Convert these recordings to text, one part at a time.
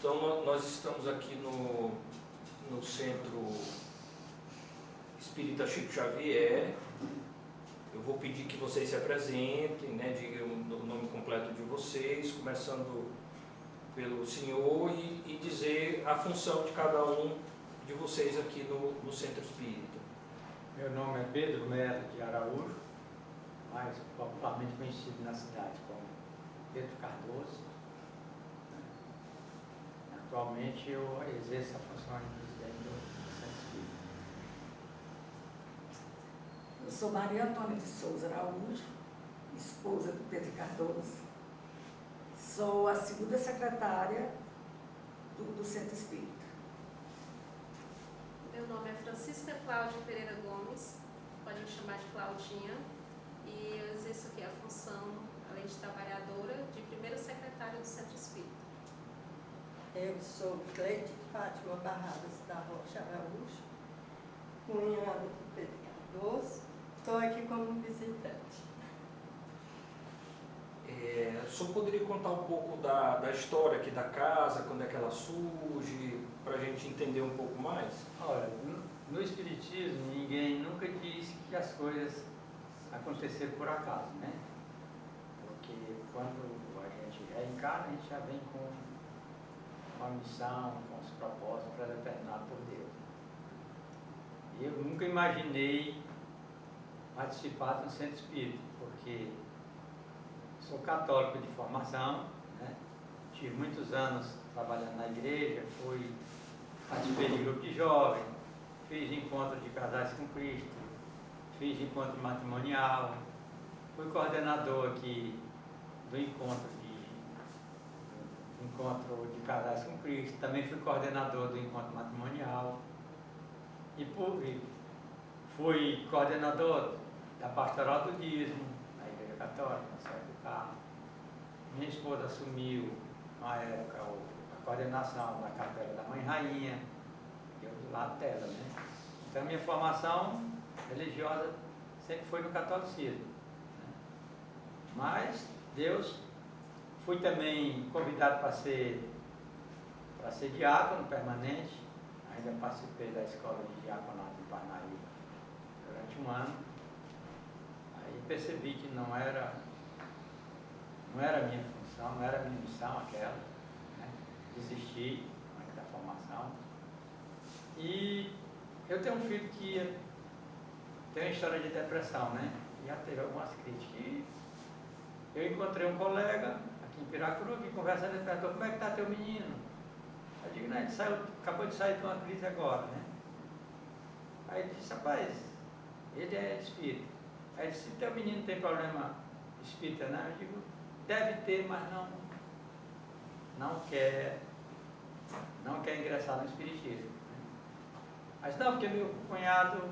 Então, nós estamos aqui no Centro Espírita Chico Xavier. Eu vou pedir que vocês se apresentem, né, digam o nome completo de vocês, começando pelo senhor e dizer a função de cada um de vocês aqui no Centro Espírita. Meu nome é Pedro Melo de Araújo, mais popularmente conhecido na cidade como Pedro Cardoso. Atualmente eu exerço a função de presidente do Centro Espírita. Eu sou Maria Antônia de Souza Araújo, esposa do Pedro Cardoso. Sou a segunda secretária do Centro Espírita. Meu nome é Francisca Cláudia Pereira Gomes, pode me chamar de Claudinha, e eu exerço aqui a função, além de trabalhadora, de primeira secretária do Centro Espírita. Eu sou Cleide Fátima Barradas da Rocha Araújo, cunhada do Pedro Cardoso. Estou aqui como visitante. O senhor poderia contar um pouco da história aqui da casa, quando é que ela surge, para a gente entender um pouco mais? Olha, no Espiritismo ninguém nunca disse que as coisas aconteceram por acaso, né? Porque quando a gente reencarna, a gente já vem com uma missão, com os propósitos pré-determinados por Deus. E eu nunca imaginei participar do Centro Espírita, porque sou católico de formação, né? Tive muitos anos trabalhando na igreja, participei de grupo de jovens, fiz encontro de casais com Cristo, fiz encontro matrimonial, fui coordenador aqui do encontro de casais com Cristo, também fui coordenador do encontro matrimonial e fui coordenador da pastoral do dízimo na Igreja Católica, na Serra do Carmo. Minha esposa assumiu, na época, a coordenação da Capela da Mãe Rainha, eu do lado dela, né? Então, a minha formação religiosa sempre foi no catolicismo, né? Mas Deus, fui também convidado para ser diácono permanente, ainda participei da escola de diaconato em Parnaíba durante um ano. Aí percebi que não era a minha função, não era a minha missão aquela, né? Desisti da formação. E eu tenho um filho que tem uma história de depressão, né? Já teve algumas críticas. E eu encontrei um colega aqui em Piracuru que conversando, ele perguntou: como é que está teu menino? Eu digo: não, ele acabou de sair de uma crise agora, né? Aí ele disse: rapaz, ele é espírita. Aí ele disse: teu menino tem problema espírita, né? Eu digo: deve ter, mas não quer ingressar no espiritismo. Mas não, porque meu cunhado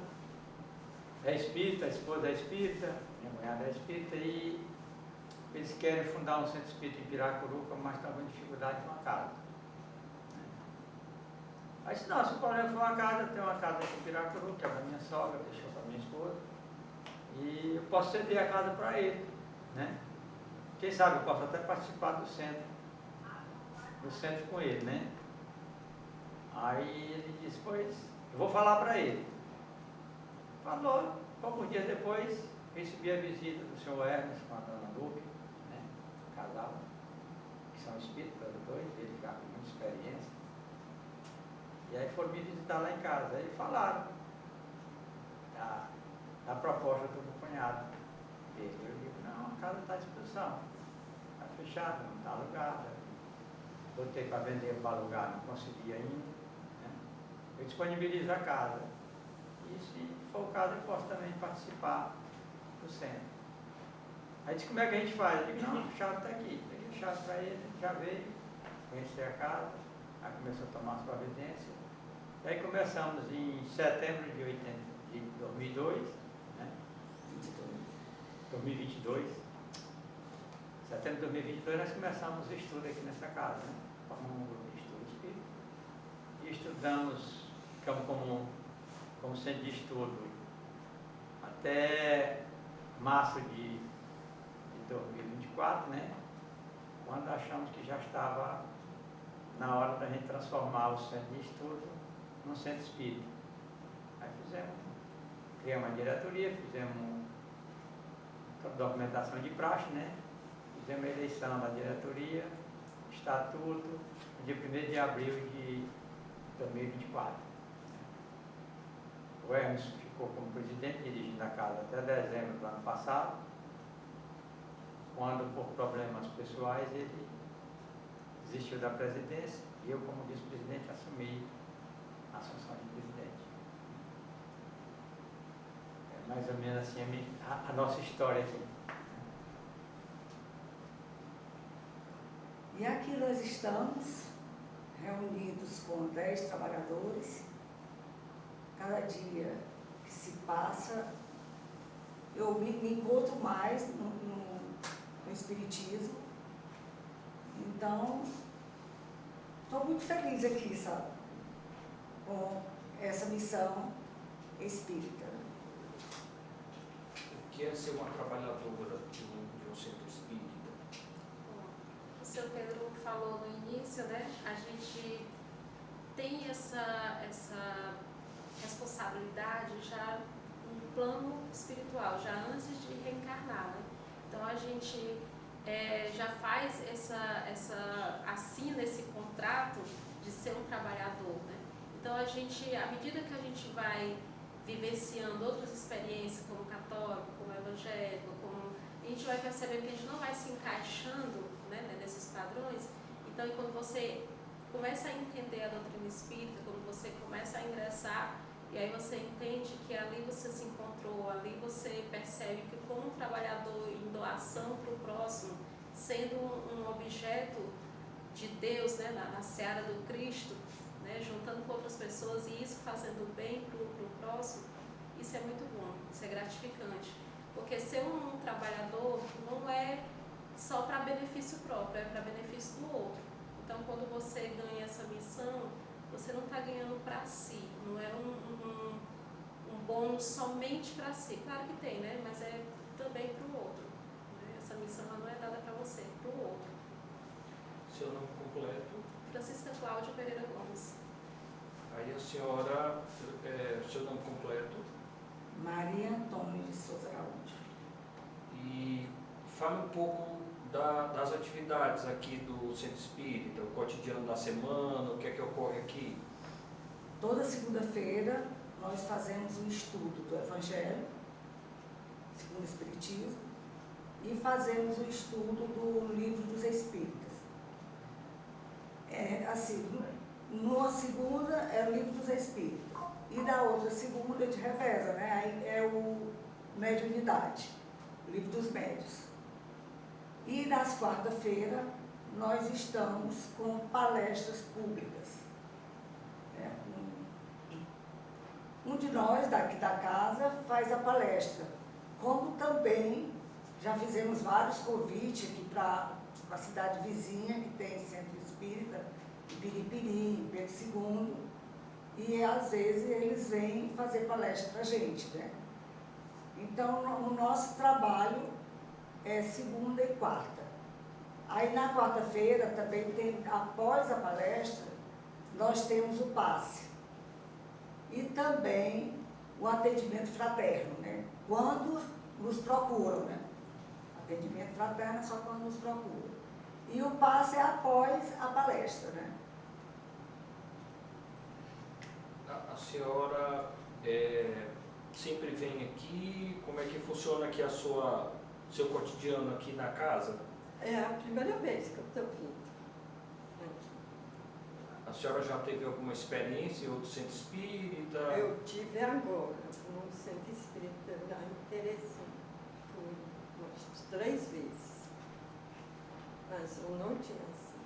é espírita, a esposa é espírita, minha cunhada é espírita, e eles querem fundar um centro espírita em Piracuruca, mas estão com dificuldade de uma casa. Aí disse: não, se o problema for uma casa, tem uma casa aqui em Piracuruca, que é da minha sogra, deixou para minha esposa, e eu posso ceder a casa para ele, né? Quem sabe eu posso até participar do centro com ele, né? Aí ele disse: pois, eu vou falar para ele. Falou. Poucos dias depois, recebi a visita do senhor Hermes com a dona Lupe, né? Casal, que são espíritas, os dois, eles já com muita experiência. E aí foram me visitar lá em casa. Aí falaram da proposta do meu cunhado dele. Eu digo: não, a casa está à disposição. Está fechada, não está alugada. Botei para vender para alugar, não consegui ainda, né? Eu disponibilizo a casa. E se for o caso, eu posso também participar do centro. Aí disse: como é que a gente faz? Eu digo: não, a chave está aqui. Peguei a chave para ele, já veio, conhecer a casa, aí começou a tomar as providências. E aí começamos em setembro de 2002, né? 2022. Setembro de 2022 nós começamos o estudo aqui nessa casa, né? Formamos um grupo de estudo espírita e estudamos, ficamos como centro de estudo até março de 2024, né? Quando achamos que já estava na hora da gente transformar o centro de estudo num centro espírita. Aí criamos uma diretoria, fizemos toda a documentação de praxe, né? Fizemos a eleição da diretoria, estatuto, no dia 1º de abril de 2024. O Hermes ficou como presidente, dirigindo a casa até dezembro do ano passado, quando, por problemas pessoais, ele desistiu da presidência e eu, como vice-presidente, assumi a função de presidente. É mais ou menos assim a nossa história aqui. E aqui nós estamos reunidos com 10 trabalhadores. Cada dia que se passa, eu me encontro mais no Espiritismo. Então, estou muito feliz aqui, sabe? Com essa missão espírita. O que é ser uma trabalhadora de um centro espírita? O seu Pedro falou no início, né? A gente tem essa responsabilidade já no plano espiritual, já antes de reencarnar, né? Então a gente já faz assina esse contrato de ser um trabalhador, né? Então a gente, à medida que a gente vai vivenciando outras experiências, como católico, como evangélico, a gente vai percebendo que a gente não vai se encaixando, né, nesses padrões. Então, quando você começa a entender a doutrina espírita, quando você começa a ingressar, e aí você entende que ali você se encontrou, ali você percebe que como um trabalhador em doação para o próximo, sendo um objeto de Deus, né, na seara do Cristo, né, juntando com outras pessoas e isso fazendo bem para o próximo, isso é muito bom, isso é gratificante. Porque ser um trabalhador não é só para benefício próprio, é para benefício do outro. Então, quando você ganha essa missão, você não está ganhando para si, não é um bônus somente para si. Claro que tem, né? Mas é também para o outro. Né? Essa missão não é dada para você, é para o outro. Seu nome completo? Francisca Cláudia Pereira Gomes. Aí a senhora, seu nome completo? Maria Antônia de Souza Araújo. E fale um pouco das atividades aqui do Centro Espírita, o cotidiano da semana, o que é que ocorre aqui? Toda segunda-feira nós fazemos um estudo do Evangelho, segundo o Espiritismo, e fazemos o estudo do Livro dos Espíritas. Numa segunda é o Livro dos Espíritas, e na outra segunda a gente reveza, né? Aí é o Mediunidade, o Livro dos Médios. E nas quarta-feiras nós estamos com palestras públicas. Um de nós, daqui da casa, faz a palestra, como também já fizemos vários convites aqui para a cidade vizinha, que tem centro espírita, Piripiri, Pedro II, e às vezes eles vêm fazer palestra para a gente, né? Então, o nosso trabalho é segunda e quarta. Aí na quarta-feira também tem, após a palestra, nós temos o passe. E também o atendimento fraterno, né? Quando nos procuram, né? Atendimento fraterno é só quando nos procuram. E o passe é após a palestra, né? A senhora sempre vem aqui, como é que funciona aqui seu cotidiano aqui na casa? É a primeira vez que eu estou vindo. A senhora já teve alguma experiência em outro centro espírita? Eu tive agora, no centro espírita lá em Teresina. Fui umas 3 vezes. Mas eu não tinha assim.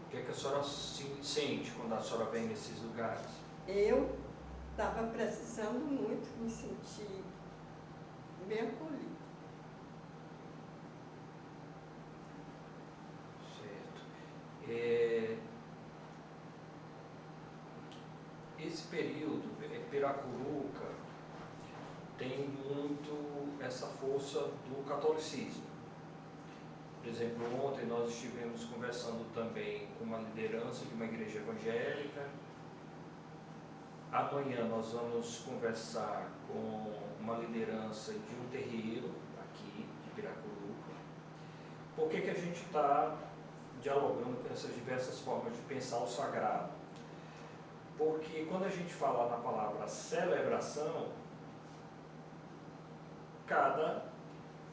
O que é que a senhora sente quando a senhora vem nesses lugares? Eu estava precisando muito me sentir bem acolhida. Certo. Esse período, Piracuruca, tem muito essa força do catolicismo. Por exemplo, ontem nós estivemos conversando também com uma liderança de uma igreja evangélica. Amanhã nós vamos conversar com uma liderança de um terreiro aqui de Piracuruca. Por que a gente está dialogando com essas diversas formas de pensar o sagrado? Porque quando a gente fala na palavra celebração, cada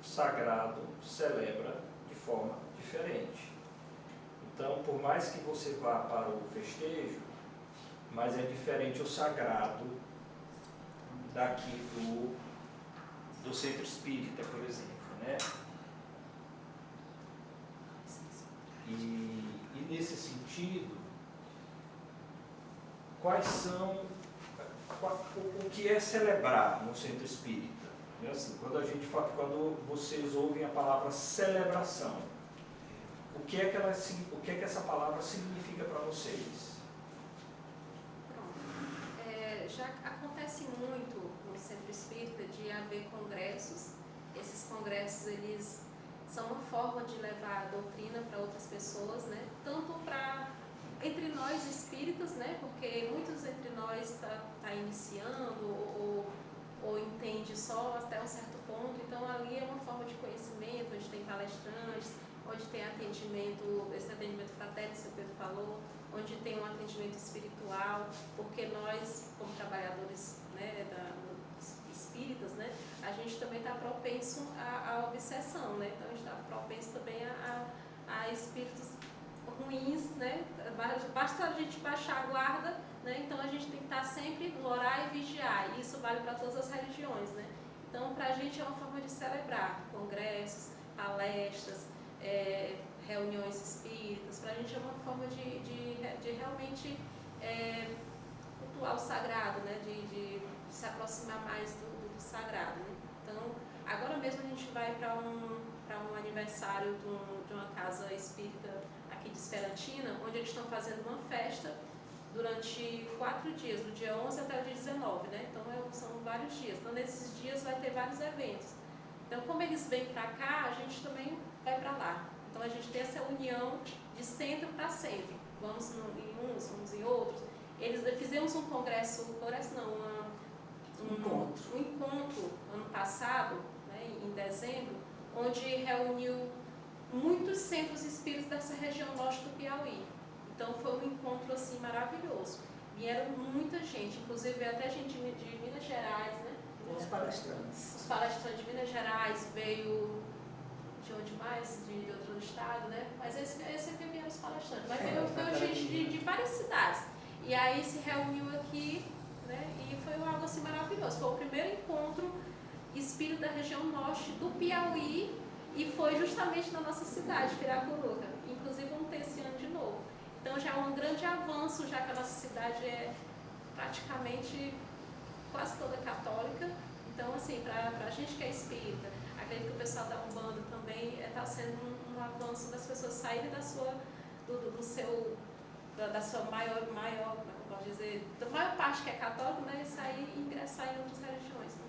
sagrado celebra de forma diferente. Então, por mais que você vá para o festejo, mas é diferente o sagrado daqui do centro espírita, por exemplo, né? E nesse sentido, o que é celebrar no centro espírita? Assim, quando vocês ouvem a palavra celebração, o que é que essa palavra significa para vocês? Pronto. Já acontece muito no centro espírita de haver congressos. Esses congressos, eles são uma forma de levar a doutrina para outras pessoas, né? Tanto entre nós espíritas, né? Porque muitos entre nós tá iniciando ou entende só até um certo ponto. Então ali é uma forma de conhecimento, onde tem palestrantes, onde tem esse atendimento fraterno, que o Pedro falou, onde tem um atendimento espiritual, porque nós, como trabalhadores, né, espíritas, né, a gente também está propenso à obsessão, né? Então a gente está propenso também a espíritos ruins, né? Basta a gente baixar a guarda, né? Então a gente tem que estar sempre orar e vigiar, e isso vale para todas as religiões, né? Então para a gente é uma forma de celebrar congressos, palestras, reuniões espíritas. Para a gente é uma forma de realmente cultuar o sagrado, né? De se aproximar mais do sagrado, né? Então agora mesmo a gente vai para um aniversário de uma casa espírita aqui de Esperantina, onde eles estão fazendo uma festa durante 4 dias, do dia 11 até o dia 19, né? Então são vários dias. Então nesses dias vai ter vários eventos. Então como eles vêm para cá, a gente também vai para lá. Então a gente tem essa união de centro para centro. Vamos em uns, vamos em outros. Fizemos um um encontro ano passado, né, em dezembro, onde reuniu muitos centros espíritas dessa região norte do Piauí. Então foi um encontro assim maravilhoso. Vieram muita gente, inclusive até gente de Minas Gerais, né? Os palestrantes. Os palestrantes de Minas Gerais, veio de onde mais? De outro estado, né? Mas esse aqui vieram os palestrantes. Mas veio gente de várias cidades. E aí se reuniu aqui, né? E foi algo assim maravilhoso. Foi o primeiro encontro espírita da região norte do Piauí, e foi justamente na nossa cidade, Piracuruca. Inclusive vamos ter esse ano de novo. Então já é um grande avanço, já que a nossa cidade é praticamente quase toda católica. Então, assim, para a gente que é espírita, acredito que o pessoal da Umbanda também está sendo um avanço das pessoas saírem da sua maior, como eu posso dizer, da maior parte que é católica, né, e sair e ingressar em outras religiões. Né?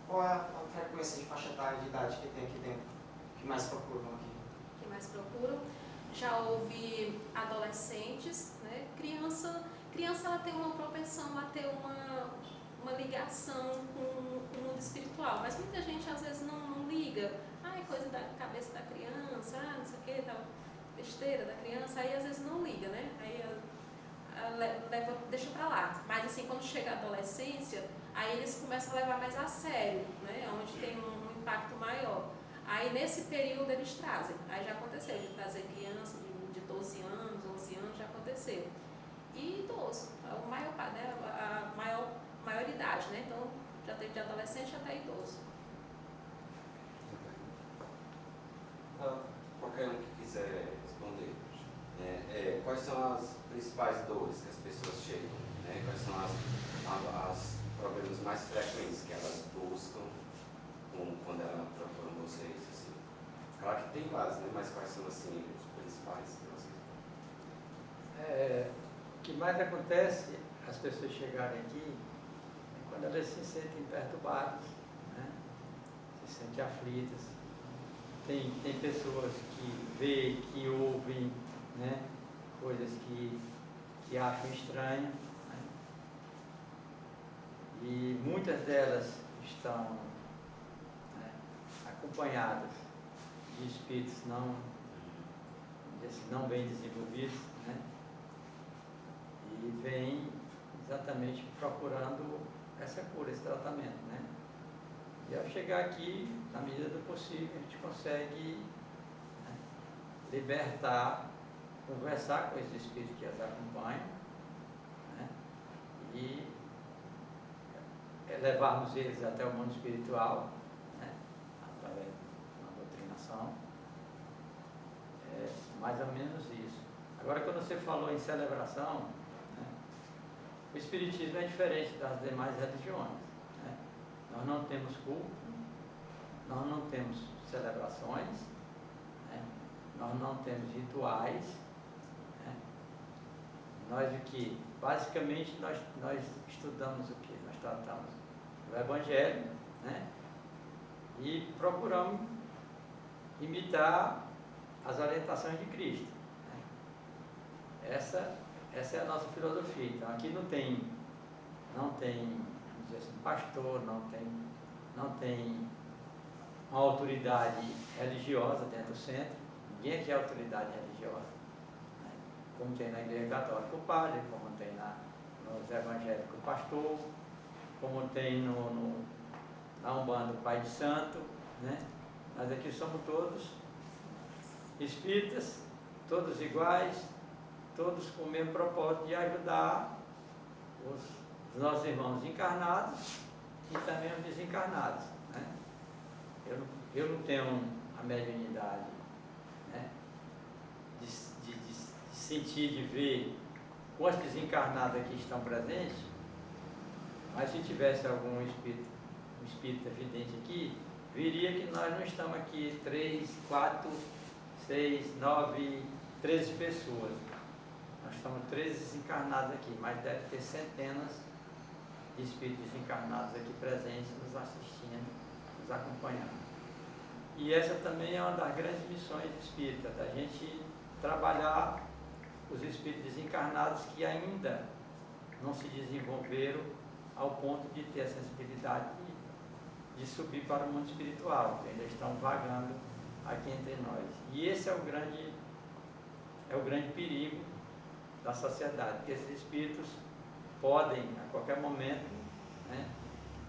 Qual é a frequência de faixa etária de idade que tem aqui dentro? Que mais procuram aqui? Que mais procuram? Já houve adolescentes, né? Criança ela tem uma propensão a ter uma ligação com o mundo espiritual, mas muita gente às vezes não liga. É coisa da cabeça da criança, não sei o que, tal, besteira da criança, aí às vezes não liga, né? Aí deixa pra lá. Mas assim, quando chega a adolescência, aí eles começam a levar mais a sério, né? Onde tem um impacto maior. Aí nesse período eles trazem. Aí já aconteceu de trazer criança de 12 anos, 11 anos, já aconteceu. E idoso, a maior idade, né? Então já teve de adolescente até idoso. Qualquer um que quiser responder. Quais são as principais dores que as pessoas chegam? Né? Quais são os problemas mais frequentes que elas buscam quando elas procuram vocês? Assim? Claro que tem vários, né? Mas quais são assim, os principais que vocês O que mais acontece, as pessoas chegarem aqui, é quando elas se sentem perturbadas, né? Se sentem aflitas. tem pessoas que veem, que ouvem, né, coisas que acham estranhas, né? E muitas delas estão, né, acompanhadas de espíritos não bem desenvolvidos, né? E vêm exatamente procurando essa cura, esse tratamento, né? E ao chegar aqui, na medida do possível, a gente consegue, né, libertar, conversar com esses espíritos que as acompanham, né? E levarmos eles até o mundo espiritual, né? Através de uma doutrinação. É mais ou menos isso. Agora, quando você falou em celebração, né, o Espiritismo é diferente das demais religiões, né? Nós não temos culto, nós não temos celebrações, né? Nós não temos rituais, né? Nós o que? Basicamente nós estudamos o que? Nós tratamos do Evangelho, né? E procuramos imitar as orientações de Cristo, né? Essa é a nossa filosofia. Então aqui não tem, vamos dizer assim, pastor, não tem uma autoridade religiosa dentro do centro. Ninguém aqui é autoridade religiosa, né? Como tem na Igreja Católica o padre, como tem nos evangélicos o pastor, como tem na Umbanda o Pai de Santo, né? Nós aqui somos todos espíritas, todos iguais, todos com o mesmo propósito de ajudar os nossos irmãos encarnados e também os desencarnados, né? Eu não tenho a mediunidade, né, de sentir, de ver quantos desencarnados aqui estão presentes, mas se tivesse algum espírito evidente aqui, viria que nós não estamos aqui 3, 4, 6, 9, 13 pessoas. Nós estamos 13 desencarnados aqui, mas deve ter centenas de espíritos desencarnados aqui presentes, nos assistindo, nos acompanhando. E essa também é uma das grandes missões espíritas, da gente trabalhar os espíritos desencarnados que ainda não se desenvolveram ao ponto de ter a sensibilidade de subir para o mundo espiritual, que ainda estão vagando aqui entre nós. E esse é o grande perigo da sociedade, porque esses espíritos podem, a qualquer momento, né,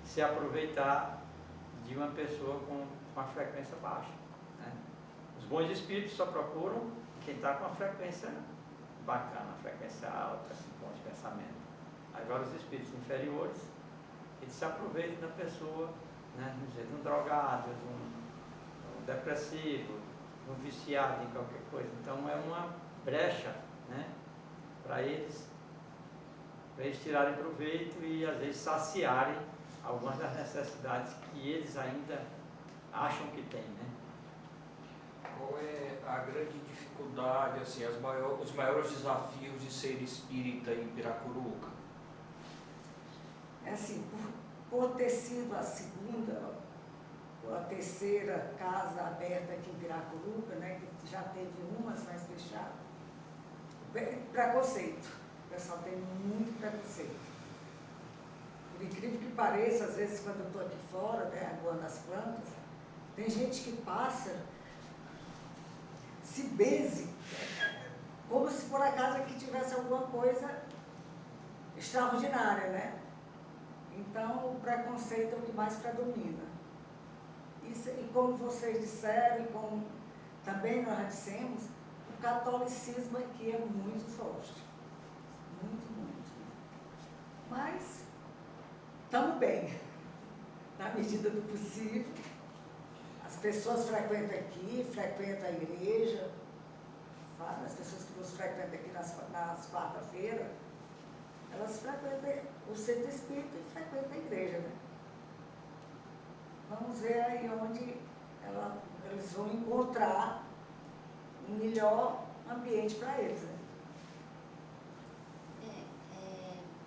se aproveitar de uma pessoa com uma frequência baixa, né? Os bons espíritos só procuram quem está com uma frequência bacana, uma frequência alta, assim, bons pensamentos. Agora os espíritos inferiores, eles se aproveitam da pessoa, né, de um drogado, de um depressivo, de um viciado em qualquer coisa. Então é uma brecha, né, para eles tirarem proveito e às vezes saciarem algumas das necessidades que eles ainda acham que têm, né? Qual é a grande dificuldade, assim, os maiores desafios de ser espírita em Piracuruca? É assim, por ter sido a segunda ou a terceira casa aberta aqui em Piracuruca, né, que já teve umas mais fechadas, preconceito. O pessoal tem muito preconceito. Por incrível que pareça, às vezes quando eu estou aqui fora, né, aguando as plantas, tem gente que passa, se beze, como se por acaso aqui tivesse alguma coisa extraordinária, né? Então, o preconceito é o que mais predomina. E como vocês disseram, e como também nós já dissemos, o catolicismo aqui é muito forte. Muito, muito. Mas, estamos bem, na medida do possível. As pessoas frequentam aqui, frequentam a igreja, sabe? As pessoas que nos frequentam aqui nas quarta-feiras, elas frequentam o centro espírita e frequentam a igreja, né? Vamos ver aí onde eles vão encontrar um melhor ambiente para eles, né?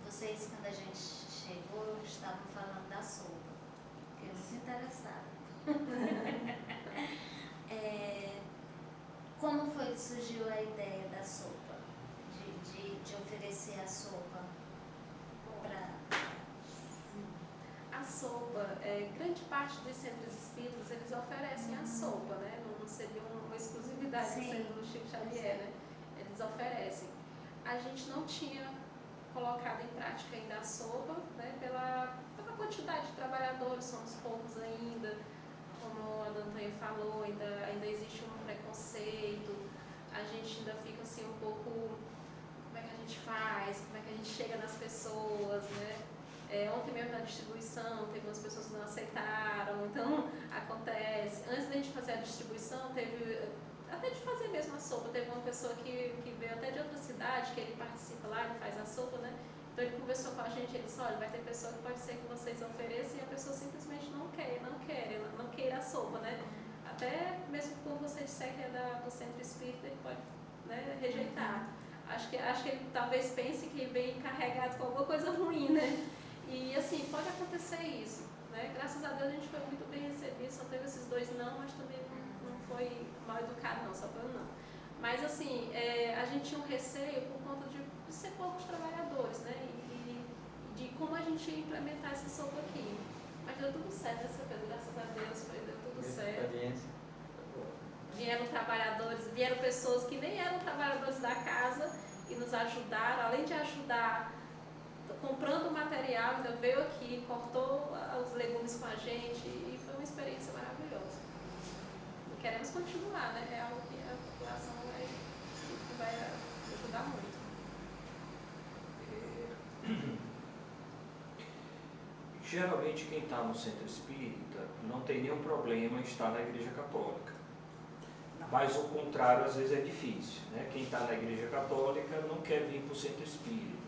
Vocês, quando a gente chegou, estavam falando da sopa. Fiquei muito interessada. surgiu a ideia da sopa? De oferecer a sopa para... A sopa, grande parte dos centros espíritas, eles oferecem a sopa, né? Não seria uma exclusividade do Sim. centro do Chico Xavier, né? Eles oferecem. A gente não tinha colocado em prática ainda a sopa, né? Pela quantidade de trabalhadores, somos poucos ainda, como a Dona Antônia falou, ainda existe um preconceito, a gente ainda fica assim um pouco, como é que a gente faz, como é que a gente chega nas pessoas, né? Ontem mesmo na distribuição, teve umas pessoas que não aceitaram, então acontece. Antes da gente fazer a distribuição, teve, até de fazer mesmo a sopa, teve uma pessoa que veio até de outra cidade, que ele participa lá, ele faz a sopa, né? Então ele conversou com a gente, ele disse, olha, vai ter pessoa que pode ser que vocês ofereçam e a pessoa simplesmente não queira a sopa, né? Até mesmo quando você disser que é do centro espírita, ele pode, né, rejeitar. Acho que ele talvez pense que vem carregado com alguma coisa ruim, né? E assim, pode acontecer isso, né? Graças a Deus a gente foi muito bem recebido, só teve esses 2 não, mas também não foi mal educado não, só foi um não. Mas assim, a gente tinha um receio por conta de ser poucos trabalhadores, né? E de como a gente ia implementar essa sopa aqui. Mas deu tudo certo, né, Pedro? Graças a Deus, deu tudo certo. Experiência. Vieram trabalhadores, vieram pessoas que nem eram trabalhadores da casa e nos ajudaram, além de ajudar comprando material, ainda veio aqui, cortou os legumes com a gente e foi uma experiência maravilhosa. E queremos continuar, né? É algo que a população vai ajudar muito. Geralmente quem está no centro espírita não tem nenhum problema em estar na igreja católica. Mas o contrário às vezes é difícil, né? Quem está na igreja católica não quer vir para o centro espírita.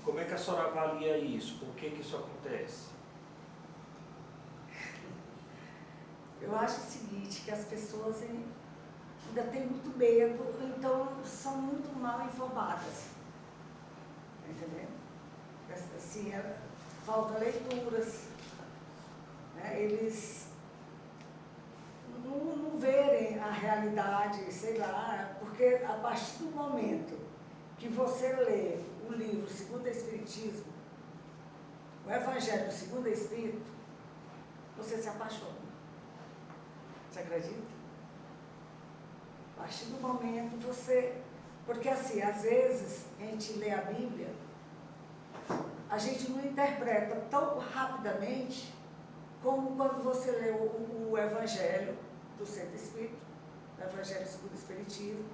Como é que a senhora avalia isso? Por que isso acontece? Eu acho o seguinte, que as pessoas ainda têm muito medo, então são muito mal informadas. Tá entendendo? Assim, faltam leituras, né? Eles não verem a realidade, sei lá, porque a partir do momento que você lê o livro Segundo o Espiritismo, o Evangelho segundo o Espírito, você se apaixona. Você acredita? A partir do momento você... Porque assim, às vezes a gente lê a Bíblia, a gente não interpreta tão rapidamente como quando você lê o Evangelho do Centro Espírita, o Evangelho segundo o Espiritismo.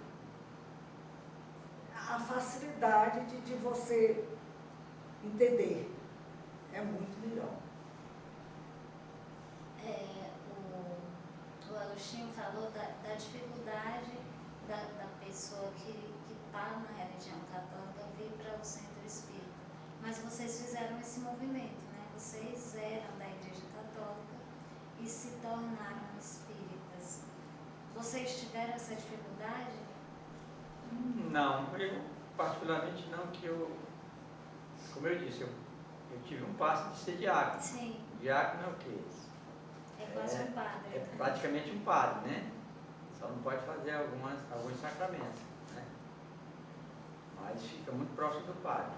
A facilidade de você entender é muito melhor. O Agostinho falou da dificuldade da pessoa que está na religião católica vir para o centro espírita. Mas vocês fizeram esse movimento, né? Vocês eram da igreja católica e se tornaram espíritas. Vocês tiveram essa dificuldade? Não, eu particularmente não, que como eu disse, eu tive um passo de ser diácono. Sim. Diácono é o quê? É quase um padre. É praticamente um padre, né? Só não pode fazer alguns sacramentos, né? Mas fica muito próximo do padre.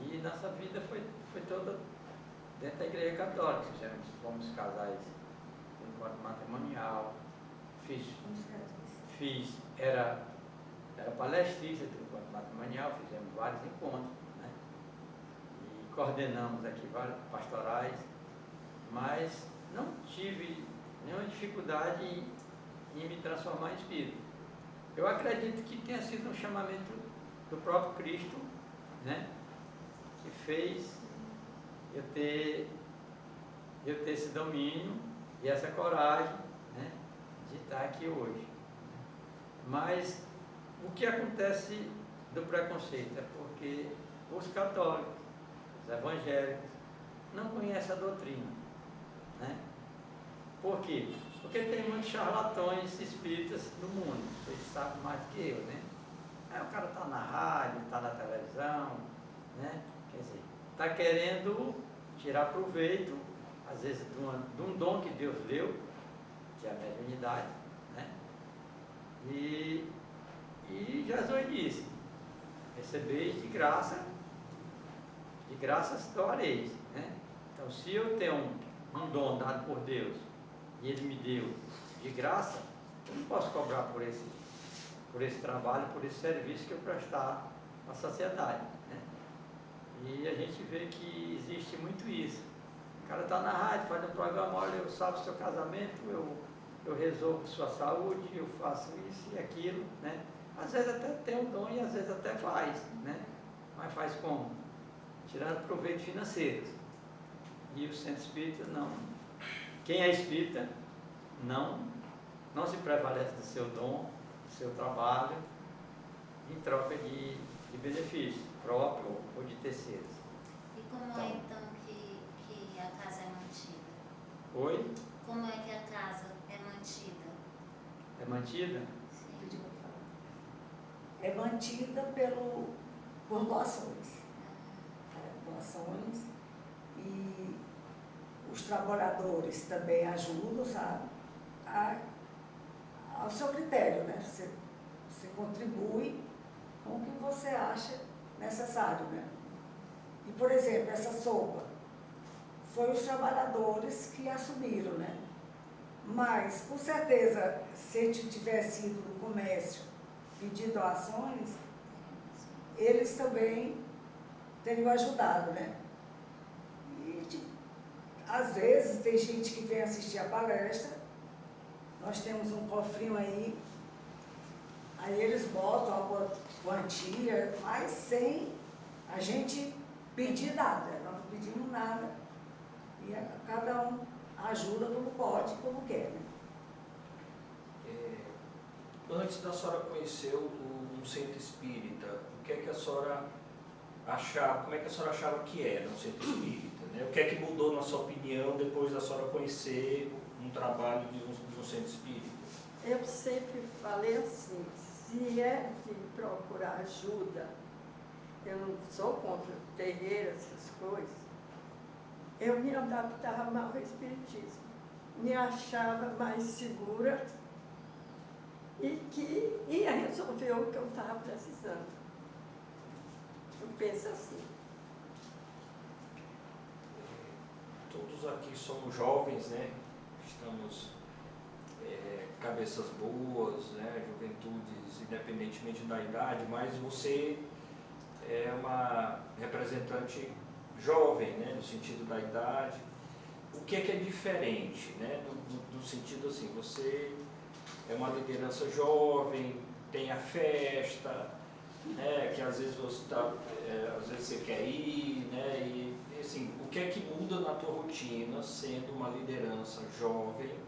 E nossa vida foi toda dentro da igreja católica. Fomos casais em encontro matrimonial, era palestrista do encontro matrimonial, fizemos vários encontros, né? E coordenamos aqui vários pastorais, mas não tive nenhuma dificuldade em me transformar em espírito. Eu acredito que tenha sido um chamamento do próprio Cristo, né? Que fez eu ter esse domínio e essa coragem, né, de estar aqui hoje. Mas o que acontece do preconceito é porque os católicos, os evangélicos, não conhecem a doutrina, né? Por quê? Porque tem muitos charlatões espíritas no mundo, eles sabem mais do que eu, né? Aí o cara está na rádio, está na televisão, né? Quer dizer, está querendo tirar proveito, às vezes, de um dom que Deus deu, que é a mediunidade, né? E E Jesus disse, recebeis de graças doareis, né? Então, se eu tenho um dom dado por Deus, e Ele me deu de graça, eu não posso cobrar por esse trabalho, por esse serviço que eu prestar à sociedade, né? E a gente vê que existe muito isso. O cara está na rádio, faz um programa, olha, eu salvo seu casamento, eu resolvo sua saúde, eu faço isso e aquilo, né? Às vezes até tem um dom e às vezes até faz, né? Mas faz como? Tirando proveito financeiro. E o centro espírita não. Quem é espírita não se prevalece do seu dom, do seu trabalho, em troca de benefício próprio ou de terceiros. E como é então que a casa é mantida? Oi? Como é que a casa é mantida? É mantida? Sim. É mantida por doações. Doações, e os trabalhadores também ajudam, sabe? Ao seu critério, né? Você contribui com o que você acha necessário, né? E, por exemplo, essa sopa, foi os trabalhadores que assumiram, né? Mas, com certeza, se a gente tivesse ido no comércio pedir doações, eles também teriam ajudado, né? E, às vezes, tem gente que vem assistir a palestra, nós temos um cofrinho aí eles botam alguma quantia, mas sem a gente pedir nada, nós não pedimos nada, e cada um ajuda como pode, como quer, né? Antes da senhora conhecer um centro espírita, o que é que a senhora achava, como é que a senhora achava que era um centro espírita, né? O que é que mudou na sua opinião depois da senhora conhecer um trabalho de um centro espírita? Eu sempre falei assim, se é de procurar ajuda, eu não sou contra terreiro, essas coisas, eu me adaptava mal ao espiritismo, me achava mais segura e que ia resolver o que eu estava precisando. Eu penso assim. Todos aqui somos jovens, né? Estamos cabeças boas, né? Juventudes, independentemente da idade, mas você é uma representante jovem, né? No sentido da idade. O que é diferente, né? No sentido assim, você é uma liderança jovem, tem a festa, né? Que às vezes às vezes você quer ir, né? E assim, o que é que muda na tua rotina sendo uma liderança jovem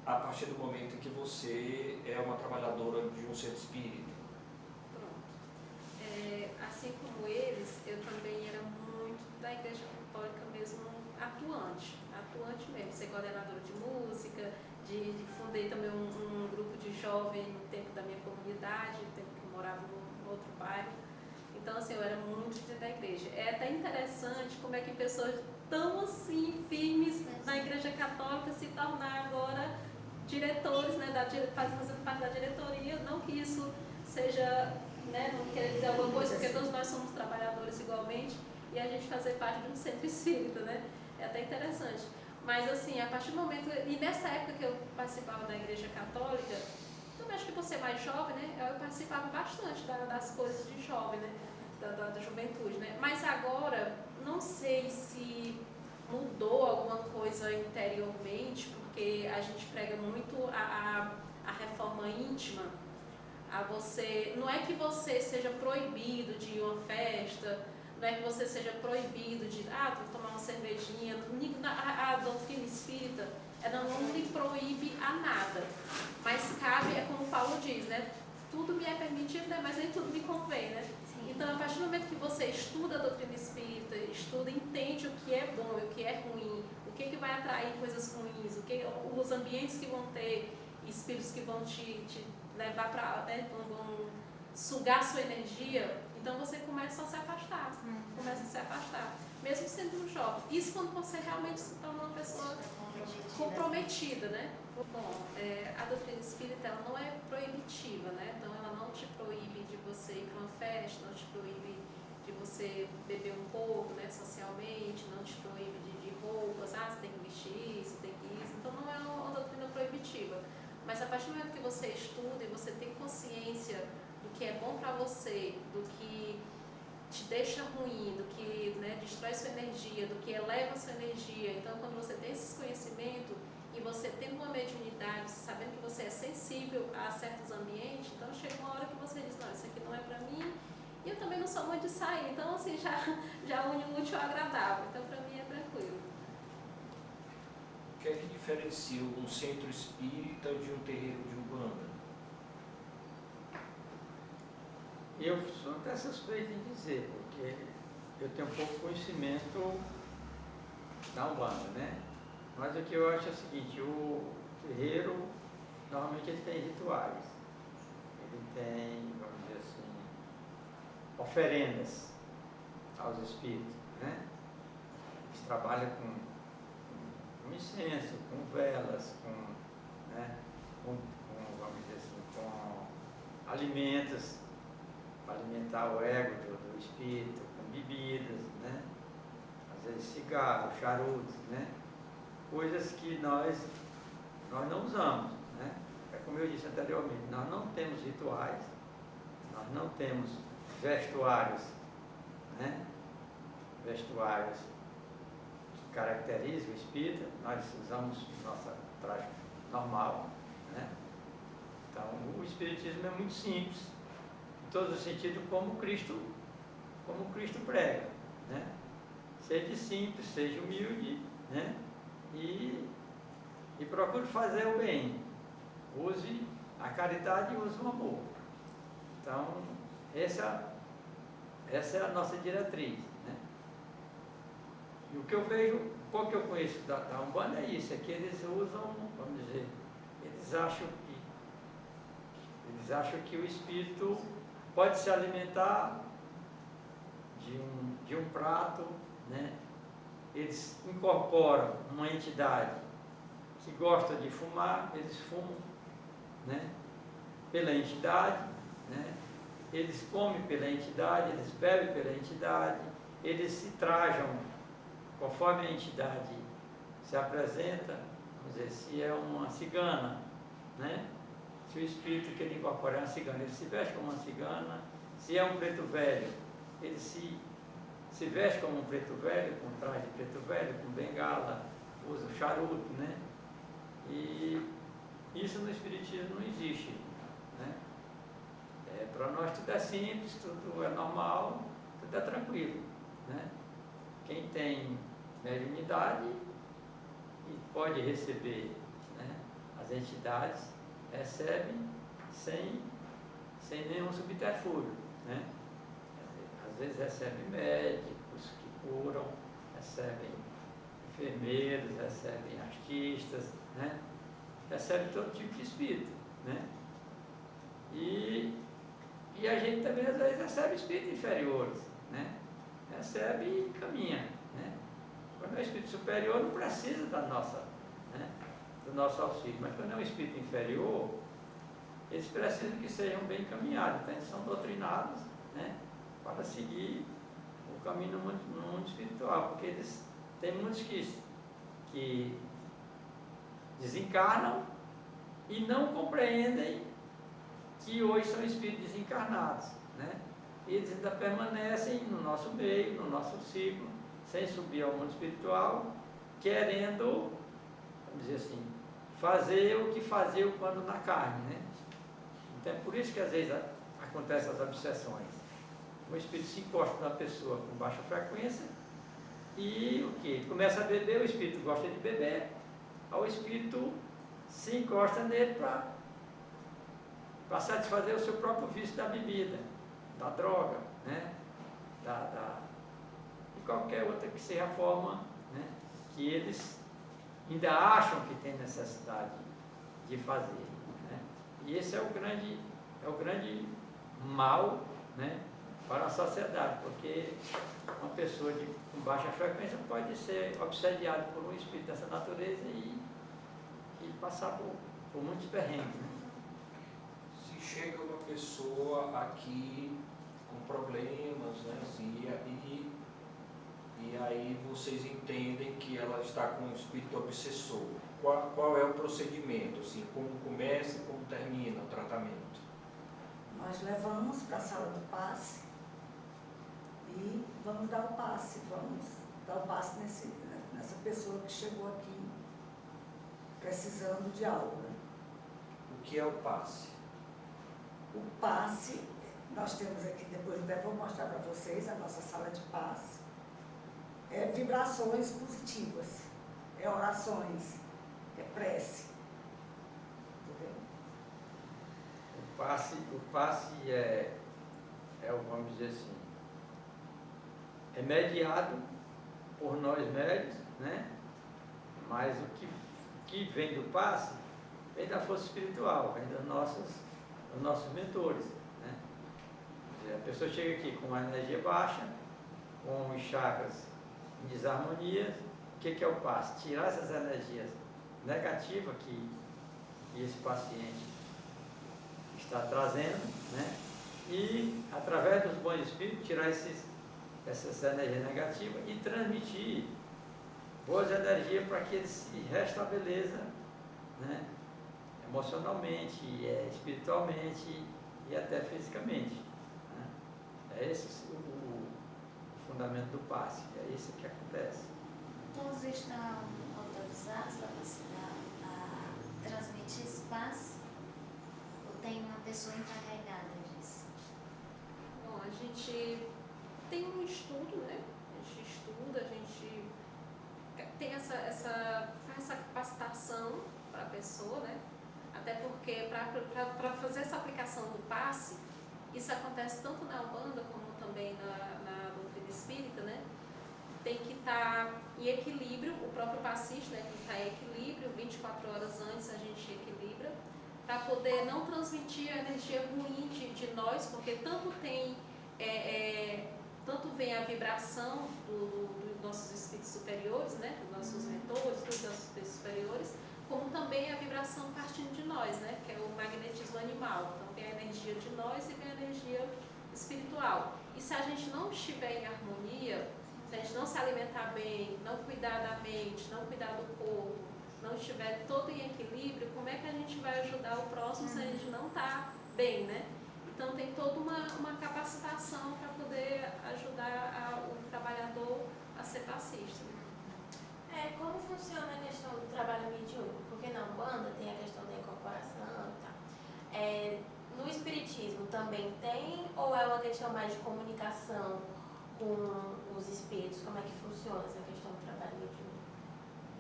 a partir do momento em que você é uma trabalhadora de um centro espírita? Pronto. Assim como eles, eu também era muito da Igreja Católica mesmo, atuante mesmo, ser coordenadora de música, fundei também um grupo de jovens no tempo da minha comunidade, no tempo que eu morava no outro bairro. Então, assim, eu era muito da igreja. É até interessante como é que pessoas tão assim, firmes na Igreja Católica se tornaram agora diretores, né, fazendo parte da diretoria. Não que isso seja, né, não quer dizer alguma coisa, porque todos nós somos trabalhadores igualmente, e a gente fazer parte de um centro espírita, né? É até interessante. Mas, assim, a partir do momento... E nessa época que eu participava da Igreja Católica, também acho que por ser mais jovem, né, eu participava bastante das coisas de jovem, né, da juventude, né. Mas agora, não sei se mudou alguma coisa interiormente, porque a gente prega muito a reforma íntima, a você... Não é que você seja proibido de ir a uma festa, não é que você seja proibido de tomar uma cervejinha. A doutrina espírita, ela não lhe proíbe a nada, mas cabe, é como Paulo diz, né? Tudo me é permitido, né? Mas nem tudo me convém, né? Sim. Então, a partir do momento que você estuda a doutrina espírita, entende o que é bom e o que é ruim, o que vai atrair coisas ruins, os ambientes que vão ter espíritos que vão te levar para, né, vão sugar sua energia, então você começa a se afastar, mesmo sendo um jovem. Isso quando você realmente se torna uma pessoa comprometida, né? Bom, a doutrina espírita ela não é proibitiva, né? Então ela não te proíbe de você ir para uma festa, não te proíbe de você beber um pouco, né, socialmente, não te proíbe de roupas, você tem que vestir isso, tem que isso. Então não é uma doutrina proibitiva. Mas a partir do momento que você estuda e você tem consciência do que é bom para você, do que te deixa ruim, do que, né, destrói sua energia, do que eleva sua energia. Então, quando você tem esses conhecimentos e você tem uma mediunidade, sabendo que você é sensível a certos ambientes, então chega uma hora que você diz, não, isso aqui não é para mim, e eu também não sou muito de sair, então assim, já une o útil ao agradável, então para mim é tranquilo. O que é que diferencia um centro espírita de um terreiro de Umbanda? Eu sou até suspeito em dizer, porque eu tenho pouco conhecimento da Umbanda, né? Mas o que eu acho é o seguinte, o terreiro, normalmente ele tem rituais, ele tem, vamos dizer assim, oferendas aos espíritos, né? Eles trabalham com incenso, com velas, né? Vamos dizer assim, com alimentos, para alimentar o ego do espírito, com bebidas, né? Às vezes cigarro, charutos, né? Coisas que nós não usamos, né? É como eu disse anteriormente, nós não temos rituais, nós não temos vestuários, né? Vestuários que caracterizam o espírito, nós usamos nossa traje normal, né? Então, o espiritismo é muito simples, em todos os sentidos, como Cristo prega, né? Seja simples, seja humilde, né? E procure fazer o bem, use a caridade e use o amor. Então, essa é a nossa diretriz, né? E o que eu vejo, o pouco que eu conheço da Umbanda é isso, é que eles usam, vamos dizer, eles acham que o espírito pode se alimentar de um prato, né? Eles incorporam uma entidade que gosta de fumar, eles fumam, né? Pela entidade, né? Eles comem pela entidade, eles bebem pela entidade, eles se trajam conforme a entidade se apresenta. Vamos dizer, se é uma cigana, né? Se o espírito que ele incorpora é uma cigana, ele se veste como uma cigana. Se é um preto velho, ele se veste como um preto velho, com traje de preto velho, com bengala, usa o charuto, né? E isso no espiritismo não existe, né? Para nós tudo é simples, tudo é normal, tudo é tranquilo, né? Quem tem mediunidade e pode receber, né, as entidades, recebe sem nenhum subterfúgio, né? Às vezes recebe médicos que curam, recebem enfermeiros, recebem artistas, né? Recebe todo tipo de espírito, né? E a gente também às vezes recebe espíritos inferiores, né? Recebe e caminha, né? Quando é um espírito superior não precisa do nosso auxílio, mas quando é um espírito inferior, eles precisam que sejam bem encaminhados, então eles são doutrinados, né, para seguir o caminho no mundo espiritual, porque eles tem muitos que desencarnam e não compreendem que hoje são espíritos desencarnados, né? E eles ainda permanecem no nosso meio, no nosso ciclo, sem subir ao mundo espiritual, querendo, vamos dizer assim, fazer o que faziam quando na carne, né? Então é por isso que às vezes acontecem as obsessões. O espírito se encosta na pessoa com baixa frequência e o que? Ele começa a beber, o espírito gosta de beber, aí o espírito se encosta nele para satisfazer o seu próprio vício da bebida, da droga, né? E qualquer outra que seja a forma, né, que eles ainda acham que tem necessidade de fazer, né? E esse é o grande mal, né, para a sociedade, porque uma pessoa com baixa frequência pode ser obsediada por um espírito dessa natureza e passar por muitos perrengues, né? Se chega uma pessoa aqui com problemas, né, assim, e aí vocês entendem que ela está com um espírito obsessor, qual é o procedimento, assim, como começa e como termina o tratamento? Nós levamos para a sala do passe e vamos dar o passe, nessa pessoa que chegou aqui precisando de algo, né? O que é o passe? O passe, nós temos aqui, depois até vou mostrar para vocês a nossa sala de passe, é vibrações positivas, é orações, é prece. Entendeu? O passe vamos dizer assim, é mediado por nós médios, né? Mas o que vem do passe vem da força espiritual, vem dos nossos mentores, né? Quer dizer, a pessoa chega aqui com uma energia baixa, com os chakras em desarmonia. O que é o passe? Tirar essas energias negativas que esse paciente está trazendo, né? E através dos bons espíritos tirar essas energias negativas e transmitir boas energias para que ele se restabeleça, né? Emocionalmente, espiritualmente e até fisicamente, né? É esse o fundamento do passe, é isso que acontece. Todos estão autorizados a transmitir esse passe? Ou tem uma pessoa encarregada disso? Bom, a gente tem um estudo, né? A gente estuda, a gente tem faz essa capacitação para a pessoa, né? Até porque para fazer essa aplicação do passe, isso acontece tanto na Umbanda como também na doutrina espírita, né? Tem que estar em equilíbrio, o próprio passista, né? Tem que estar em equilíbrio, 24 horas antes a gente equilibra, para poder não transmitir a energia ruim de nós, porque tanto vem a vibração dos nossos espíritos superiores, né? Dos nossos mentores, dos nossos espíritos superiores, como também a vibração partindo de nós, né? Que é o magnetismo animal. Então vem a energia de nós e vem a energia espiritual. E se a gente não estiver em harmonia, se a gente não se alimentar bem, não cuidar da mente, não cuidar do corpo, não estiver todo em equilíbrio, como é que a gente vai ajudar o próximo se a gente não está bem, né? Então tem toda uma capacitação para poder ajudar o trabalhador a ser passista. Como funciona a questão do trabalho mediúnico? Porque na Umbanda tem a questão da incorporação e tal. No Espiritismo também tem, ou é uma questão mais de comunicação com os espíritos? Como é que funciona essa questão do trabalho mediúnico?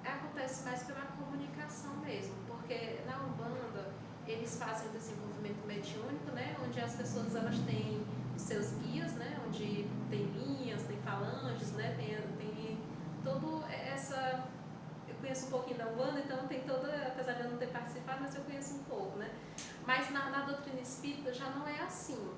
Acontece mais pela comunicação mesmo, porque na Umbanda eles fazem o desenvolvimento mediúnico, né, onde as pessoas elas têm os seus guias, né, onde tem linhas, tem falanges, né, tem todo essa... Eu conheço um pouquinho da Umbanda, então tem toda, apesar de eu não ter participado, mas eu conheço um pouco, né. Mas na doutrina espírita já não é assim,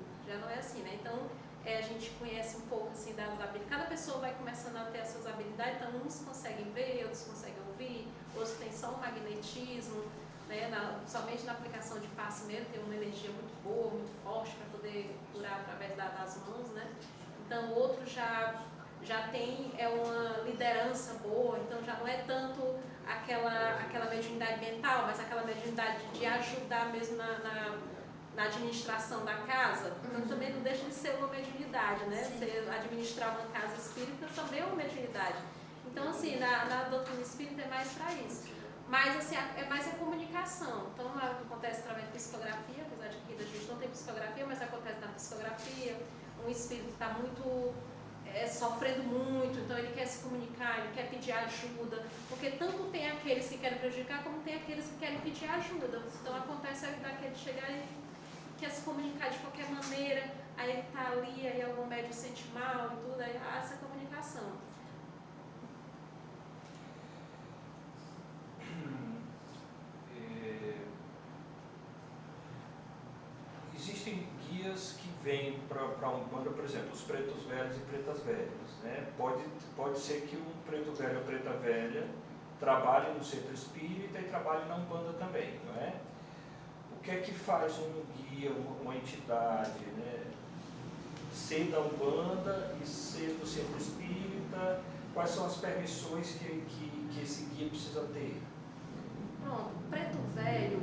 né, então a gente conhece um pouco assim das habilidades, cada pessoa vai começando a ter as suas habilidades, então uns conseguem ver, outros conseguem ouvir, outros têm só um magnetismo, né, somente na aplicação de passe mesmo, tem uma energia muito boa, muito forte para poder curar através das mãos, né? Então, outro já tem uma liderança boa, então já não é tanto aquela mediunidade mental, mas aquela mediunidade de ajudar mesmo na administração da casa. Então, também não deixa de ser uma mediunidade, né? Você administrar uma casa espírita também é uma mediunidade. Então, assim, na doutrina espírita é mais para isso. Mas, assim, é mais a comunicação. Então, acontece através de psicografia, apesar de que a gente não tem psicografia, mas acontece na psicografia. Um espírito está muito sofrendo muito, então ele quer se comunicar, ele quer pedir ajuda, porque tanto tem aqueles que querem prejudicar, como tem aqueles que querem pedir ajuda. Então, acontece daquele chegar e quer se comunicar de qualquer maneira, aí ele está ali, aí algum médium sente mal e tudo, aí há essa comunicação. Existem guias que vêm para a Umbanda, por exemplo, os pretos velhos e pretas velhas, né? Pode ser que um preto velho ou preta velha trabalhe no centro espírita e trabalhe na Umbanda também, não é? O que é que faz um guia, uma entidade, né, ser da Umbanda e ser do centro espírita? Quais são as permissões que esse guia precisa ter? Pronto, Preto Velho,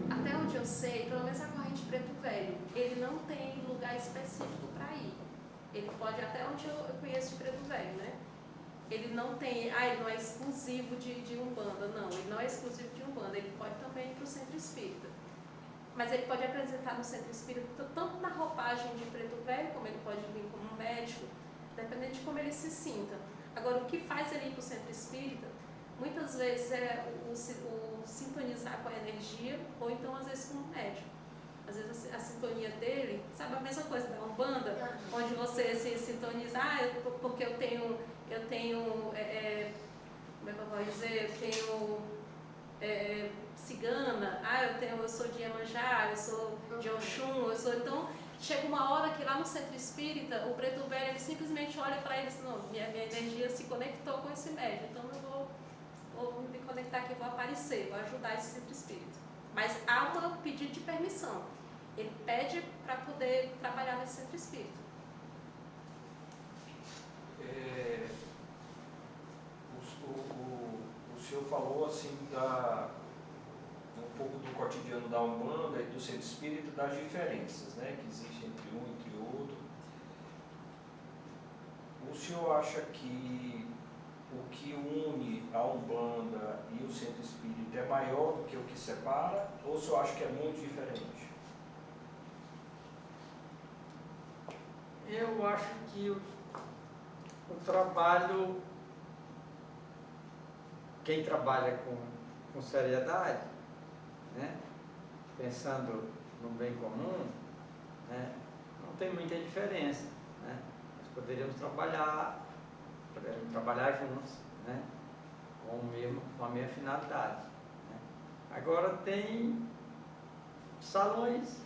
até onde eu sei, pelo menos a corrente Preto Velho, ele não tem lugar específico para ir. Ele pode, até onde eu conheço de Preto Velho, né? Ele não tem, ele não é exclusivo de Umbanda, não, ele não é exclusivo de Umbanda, ele pode também ir para o centro espírita. Mas ele pode apresentar no centro espírita tanto na roupagem de Preto Velho, como ele pode vir como médico, dependendo de como ele se sinta. Agora, o que faz ele ir para o centro espírita, muitas vezes é o sintonizar com a energia, ou então às vezes com o médico. Às vezes a sintonia dele, sabe a mesma coisa da Umbanda, onde você se sintoniza, porque eu tenho como é que eu vou dizer, eu tenho cigana, eu sou de Iemanjá, eu sou de Oxum, então chega uma hora que lá no centro espírita, o Preto Velho ele simplesmente olha para ele e diz, não, minha energia se conectou com esse médium, então eu vou me conectar aqui, vou aparecer, vou ajudar esse centro espírita. Mas há um pedido de permissão. Ele pede para poder trabalhar nesse centro espírita. O senhor falou assim um pouco do cotidiano da Umbanda e do centro espírita, das diferenças, né, que existem entre um e entre outro. O senhor acha que o que une a Umbanda e o centro espírita é maior do que o que separa, ou o senhor acha que é muito diferente? Eu acho que o trabalho, quem trabalha com seriedade, né, pensando no bem comum, né, não tem muita diferença, né? Nós poderíamos trabalhar juntos, né, com a mesma finalidade, né? Agora tem salões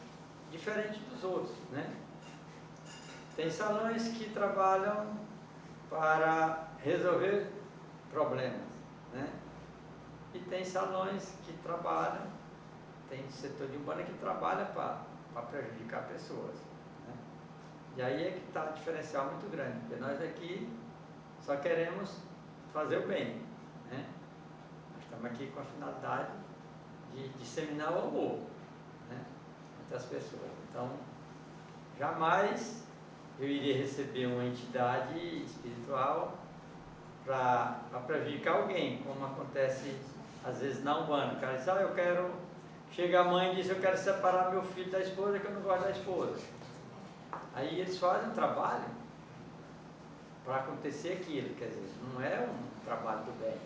diferentes dos outros, né? Tem salões que trabalham para resolver problemas, né? E tem salões que trabalham, tem setor de Umbanda que trabalha para prejudicar pessoas, né? E aí é que está o diferencial muito grande, porque nós aqui só queremos fazer o bem, né? Nós estamos aqui com a finalidade de disseminar o amor, né, entre as pessoas. Então, jamais eu iria receber uma entidade espiritual para prejudicar alguém, como acontece às vezes na Umbanda. O cara diz, eu quero... Chega a mãe e diz, eu quero separar meu filho da esposa, que eu não gosto da esposa. Aí eles fazem um trabalho para acontecer aquilo, quer dizer, não é um trabalho do bem,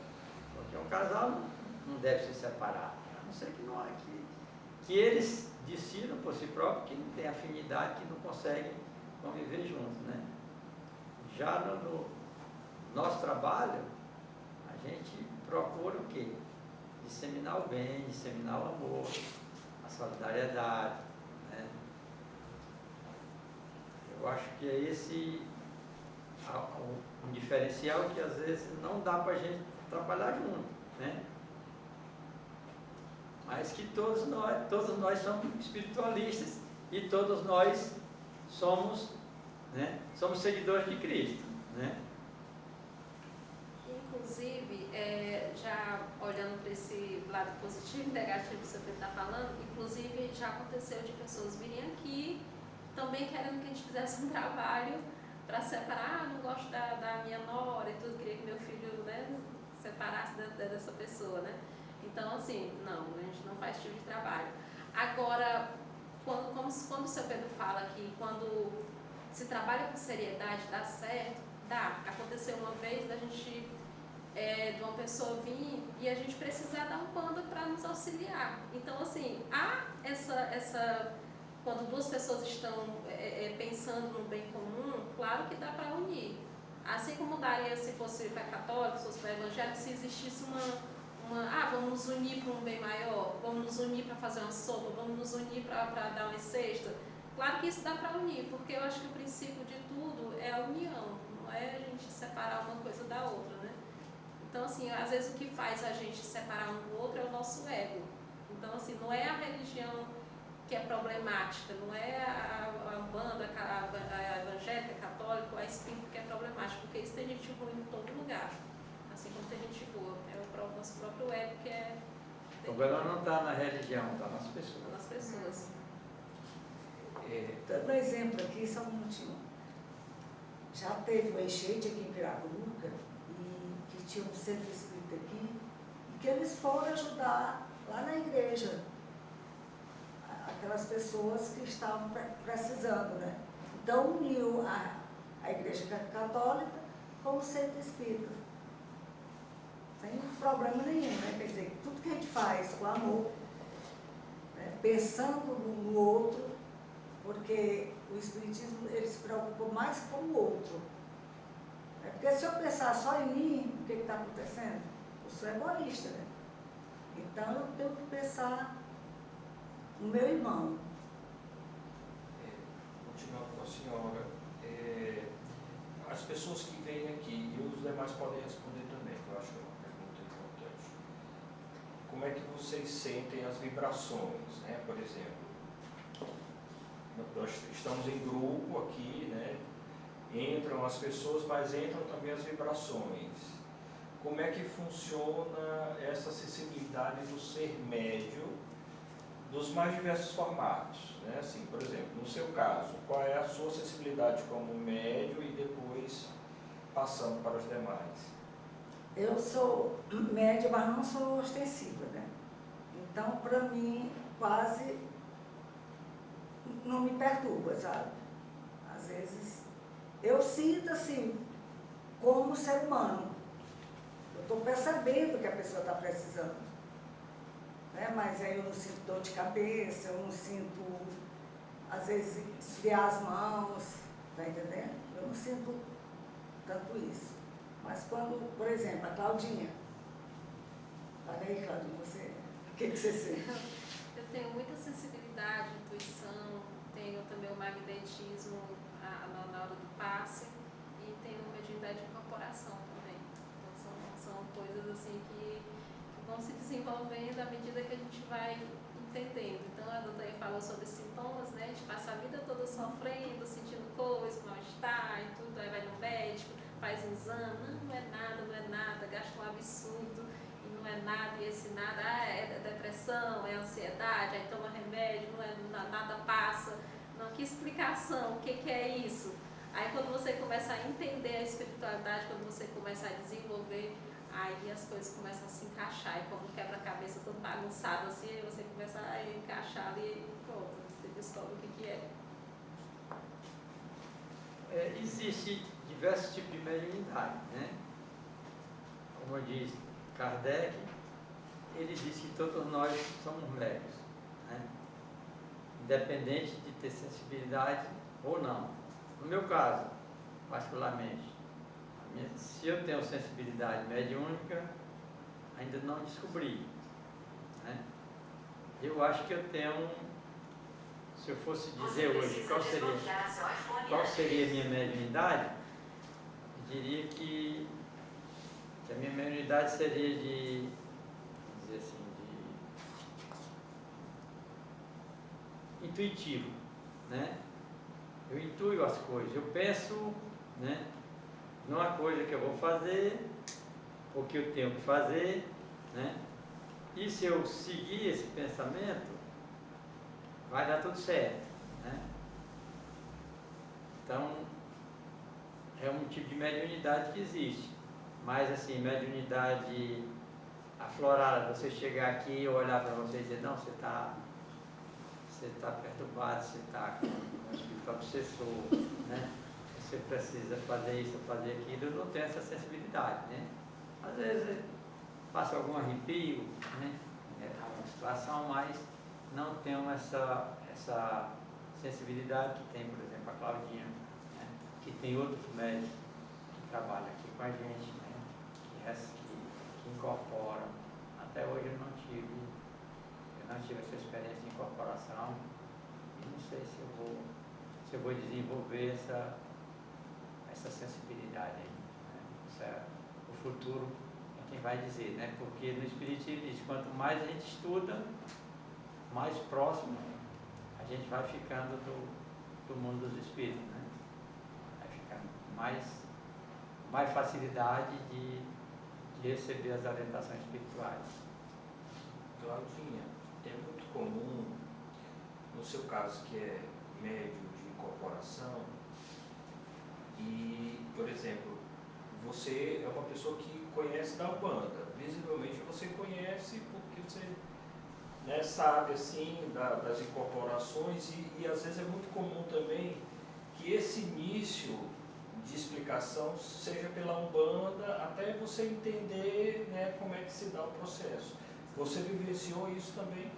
porque um casal não deve se separar, a não ser que não há que eles decidam por si próprios que não tem afinidade, que não conseguem conviver juntos, né? Já no nosso trabalho, a gente procura o quê? Disseminar o bem, disseminar o amor, a solidariedade, né? Eu acho que é esse um diferencial que às vezes não dá para a gente trabalhar junto, né? Mas que todos nós somos espiritualistas e todos nós somos, né, somos seguidores de Cristo, né? Inclusive, já olhando para esse lado positivo e negativo que você está falando, inclusive já aconteceu de pessoas virem aqui também querendo que a gente fizesse um trabalho para separar, não gosto da minha nora e tudo, queria que meu filho, né, separasse dessa pessoa, né? Então, assim, não, a gente não faz esse tipo de trabalho. Agora, quando o seu Pedro fala que quando se trabalha com seriedade dá certo, dá. Aconteceu uma vez da gente, de uma pessoa vir e a gente precisar dar um Umbanda para nos auxiliar. Então, assim, há quando duas pessoas estão pensando no bem comum, claro que dá para unir. Assim como daria se fosse para católico, se fosse para evangélico, se existisse vamos nos unir para um bem maior, vamos nos unir para fazer uma sopa, vamos nos unir para dar uma cesta. Claro que isso dá para unir, porque eu acho que o princípio de tudo é a união, não é a gente separar uma coisa da outra, né? Então, assim, às vezes o que faz a gente separar um do outro é o nosso ego. Então, assim, não é a religião que é problemática, não é a banda, a evangélica, a católica, a espírita que é problemática, porque isso tem gente ruim em todo lugar, assim como tem gente boa. É o nosso próprio ego que é... O problema não está na religião, está nas pessoas. Nas pessoas. Dando um exemplo aqui, só um minutinho. Já teve uma enchente aqui em Piracuruca, e que tinha um centro espírita aqui, e que eles foram ajudar lá na igreja aquelas pessoas que estavam precisando, né? Então uniu a igreja católica com o centro espírita. Sem problema nenhum, né? Quer dizer, tudo que a gente faz com amor, né? Pensando no outro, porque o espiritismo ele se preocupa mais com o outro. Né? Porque se eu pensar só em mim, o que está acontecendo? Eu sou egoísta, né? Então eu tenho que pensar no meu irmão. Continuando com a senhora, as pessoas que vêm aqui, e os demais podem responder também, que eu acho que é uma pergunta importante. Como é que vocês sentem as vibrações, né? Por exemplo, nós estamos em grupo aqui, né? Entram as pessoas, mas entram também as vibrações. Como é que funciona essa sensibilidade do ser médio dos mais diversos formatos, né? Assim, por exemplo, no seu caso, qual é a sua sensibilidade como médio e depois passando para os demais? Eu sou média, mas não sou ostensiva, né? Então, para mim, quase não me perturba, sabe? Às vezes, eu sinto assim, como ser humano. Eu estou percebendo que a pessoa está precisando. Né? Mas aí eu não sinto dor de cabeça, eu não sinto, às vezes, esfriar as mãos, tá entendendo? Eu não sinto tanto isso. Mas quando, por exemplo, a Claudinha, olha aí, Claudinha, você, o que você sente? Eu tenho muita sensibilidade, intuição, tenho também o magnetismo na hora do passe e tenho mediunidade de incorporação também. Então são coisas assim que vão se desenvolvendo à medida que a gente vai entendendo. Então a doutora falou sobre sintomas, né? A gente passa a vida toda sofrendo, sentindo coisas, mal-estar e tudo, aí vai no médico, faz exame, não é nada, gasta um absurdo e não é nada, e esse nada, é depressão, é ansiedade, aí toma remédio, não é nada passa. Não, que explicação, o que é isso? Aí quando você começa a entender a espiritualidade, quando você começa a desenvolver, aí as coisas começam a se encaixar, e como quebra-cabeça todo bagunçado assim, aí você começa a encaixar ali e pronto, você descobre o que é. Existe diversos tipos de mediunidade, né? Como diz Kardec, ele diz que todos nós somos médiuns, né? Independente de ter sensibilidade ou não. No meu caso, particularmente, se eu tenho sensibilidade mediúnica, ainda não descobri, né? Eu acho que eu tenho, se eu fosse dizer hoje qual seria a minha mediunidade, eu diria que a minha mediunidade seria de, vamos dizer assim, de intuitivo, né? Eu intuio as coisas, eu penso, né? Numa coisa que eu vou fazer, ou que eu tenho que fazer, né? E se eu seguir esse pensamento, vai dar tudo certo, né? Então, é um tipo de mediunidade que existe. Mas, assim, mediunidade aflorada, você chegar aqui e olhar para você e dizer, não, você está perturbado, você está com um espírito obsessor, né? Você precisa fazer isso, fazer aquilo, eu não tenho essa sensibilidade, né? Às vezes passa algum arrepio, né? É uma situação, mas não tenho essa sensibilidade que tem, por exemplo, a Claudinha, né? Que tem outros médicos que trabalham aqui com a gente, né? Que incorporam. Até hoje eu não tive essa experiência de incorporação e não sei se eu vou desenvolver essa sensibilidade aí, né? O futuro quem vai dizer, né? Porque no Espiritismo diz, quanto mais a gente estuda, mais próximo a gente vai ficando do mundo dos espíritos, né? Vai ficar mais facilidade de receber as orientações espirituais. Claudinha, é muito comum, no seu caso que é médio de incorporação, e, por exemplo, você é uma pessoa que conhece da Umbanda, visivelmente você conhece porque você, né, sabe assim das incorporações e às vezes é muito comum também que esse início de explicação seja pela Umbanda até você entender, né, como é que se dá o processo. Você vivenciou isso também?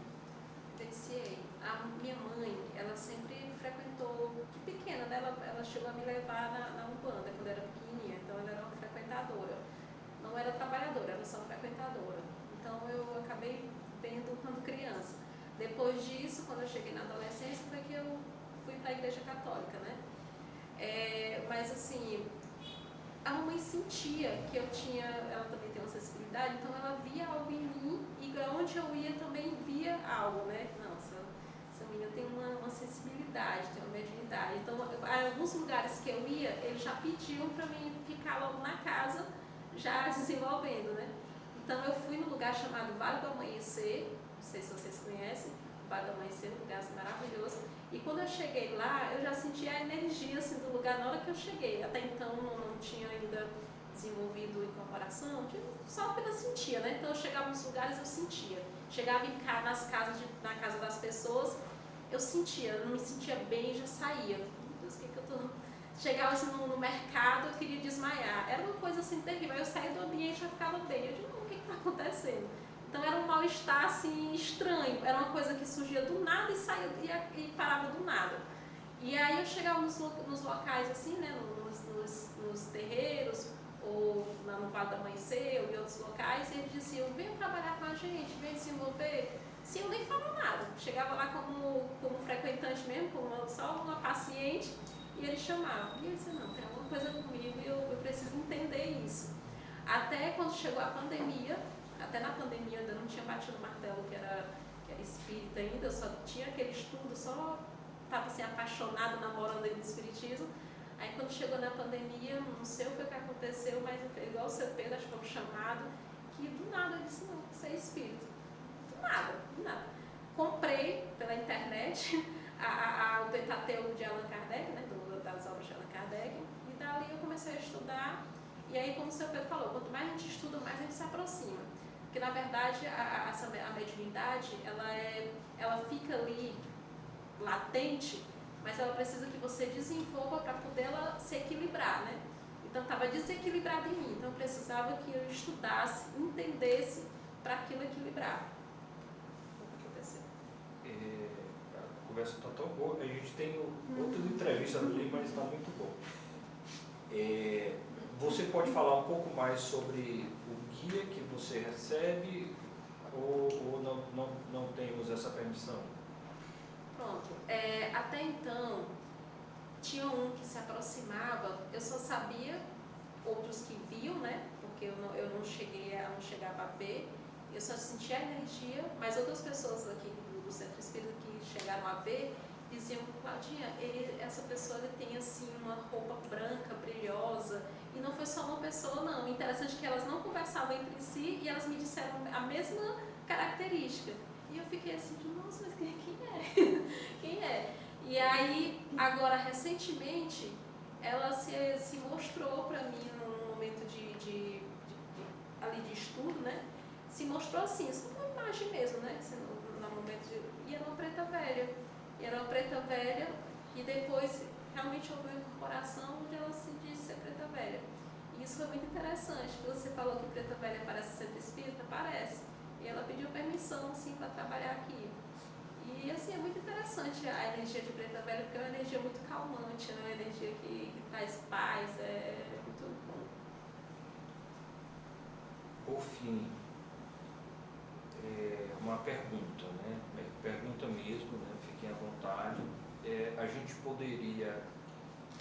Vivenciei. A minha mãe, ela sempre frequentou, de pequena, né, ela chegou a me levar na Umbanda quando eu era pequenininha, então ela era uma frequentadora. Não era trabalhadora, era só frequentadora. Então eu acabei vendo quando criança. Depois disso, quando eu cheguei na adolescência, foi que eu fui para a Igreja Católica, né? Mas assim, a mamãe sentia que eu tinha, ela também tem uma sensibilidade, então ela via algo em mim e onde eu ia também via algo, né? Não, essa menina tem uma sensibilidade, tem uma mediunidade. Então, em alguns lugares que eu ia, eles já pediam para mim ficar logo na casa, já desenvolvendo, né? Então eu fui num lugar chamado Vale do Amanhecer, não sei se vocês conhecem, o Vale do Amanhecer, um lugar maravilhoso. E quando eu cheguei lá, eu já sentia a energia assim, do lugar na hora que eu cheguei. Até então não tinha ainda desenvolvido incorporação, só apenas sentia, né? Então eu chegava nos lugares, eu sentia. Chegava na casa das pessoas, eu sentia, eu não me sentia bem, já saía. Meu Deus, o que eu tô... Chegava assim no mercado, eu queria desmaiar. Era uma coisa assim terrível. Aí eu saía do ambiente e já ficava bem. Eu digo, o que está acontecendo? Então era um mal-estar assim estranho. Era uma coisa que surgia do nada e saía e parava do nada. E aí eu chegava nos locais assim, né, nos terreiros, ou no Vale do Amanhecer, ou em outros locais, e eles diziam, vem trabalhar com a gente, vem desenvolver. Sim, eu nem falava nada. Chegava lá como frequentante mesmo, só uma paciente. E ele chamava, e ele disse, não, tem alguma coisa comigo e eu preciso entender isso. Até quando chegou a pandemia, até na pandemia eu ainda não tinha batido o martelo que era espírita ainda, eu só tinha aquele estudo, só estava assim, apaixonada, namorando ele no espiritismo. Aí quando chegou na pandemia, não sei o que aconteceu, mas igual o seu Pedro, acho que foi um chamado, que do nada eu disse, não, você é espírita. Do nada. Comprei pela internet o Pentateuco de Allan Kardec, né, das obras de Allan Kardec, e dali eu comecei a estudar, e aí como o seu Pedro falou, quanto mais a gente estuda, mais a gente se aproxima, porque na verdade a mediunidade, ela fica ali latente, mas ela precisa que você desenvolva para poder ela se equilibrar, né? Então estava desequilibrado em mim, então eu precisava que eu estudasse, entendesse para aquilo equilibrar. A conversa está tão boa, a gente tem outras entrevistas ali, mas está muito bom. Você pode falar um pouco mais sobre o guia que você recebe ou não temos essa permissão? Pronto. Até então, tinha um que se aproximava, eu só sabia, outros que viam, né? Porque eu não chegava a ver, eu só sentia a energia, mas outras pessoas aqui do Centro Espírita que chegaram a ver, diziam, Claudinha, essa pessoa tem assim uma roupa branca, brilhosa, e não foi só uma pessoa não, o interessante é que elas não conversavam entre si e elas me disseram a mesma característica, e eu fiquei assim, nossa, mas quem é? Quem é? E aí, agora recentemente, ela se mostrou para mim num momento ali de estudo, né? Se mostrou assim, isso é uma imagem mesmo, né? No momento e era uma preta velha. E era uma preta velha e depois realmente houve uma incorporação onde ela se disse ser preta velha. E isso foi muito interessante, porque você falou que preta velha parece Centro Espírita, parece. E ela pediu permissão, assim, para trabalhar aqui. E, assim, é muito interessante a energia de preta velha, porque é uma energia muito calmante, né? Uma energia que traz paz, é muito bom. Por fim, uma pergunta, né? Pergunta mesmo, né? Fiquem à vontade. A gente poderia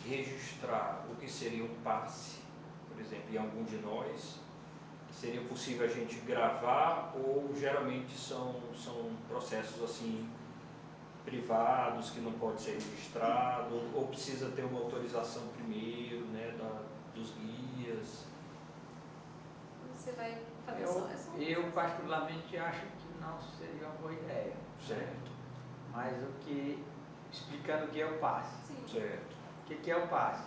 registrar o que seria um passe, por exemplo, em algum de nós, seria possível a gente gravar ou geralmente são processos assim privados que não pode ser registrado ou precisa ter uma autorização primeiro, né, dos guias? Você vai fazer só essa? Eu particularmente acho que não seria uma boa ideia. Certo, Mas explicando o que é o passe. Sim. certo. O que é o passe?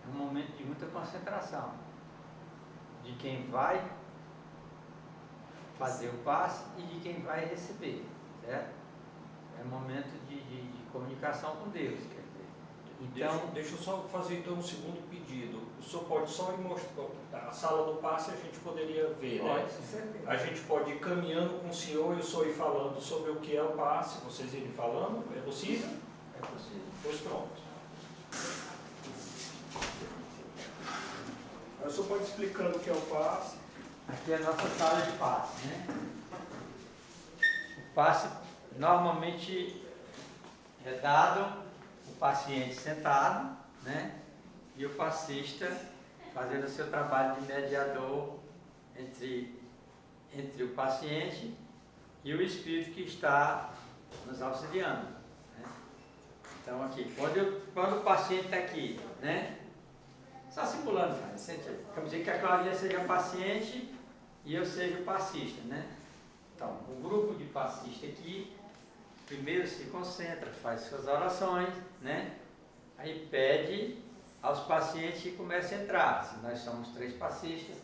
É um momento de muita concentração de quem vai fazer o passe e de quem vai receber, certo? É um momento de comunicação com Deus, quer dizer. Então, Deixa eu só fazer então um segundo pedido. O senhor pode só ir mostrar a sala do passe, a gente poderia ver, né? pode. Com certeza. A gente pode ir caminhando com o senhor e o senhor ir falando sobre o que é o passe, vocês irem falando, é possível? É possível. Pois pronto. Aí o senhor pode ir explicando o que é o passe. Aqui é a nossa sala de passe, né? O passe normalmente é dado o paciente sentado, né? E o passista fazendo o seu trabalho de mediador entre o paciente e o espírito que está nos auxiliando, né? Então aqui, quando o paciente está aqui, né? Só simulando, vamos dizer que a Clarinha seja a paciente e eu seja o passista, né? Então, o grupo de passista aqui, primeiro se concentra, faz suas orações, né? Aí pede aos pacientes que comecem a entrar. Se nós somos 3 passistas,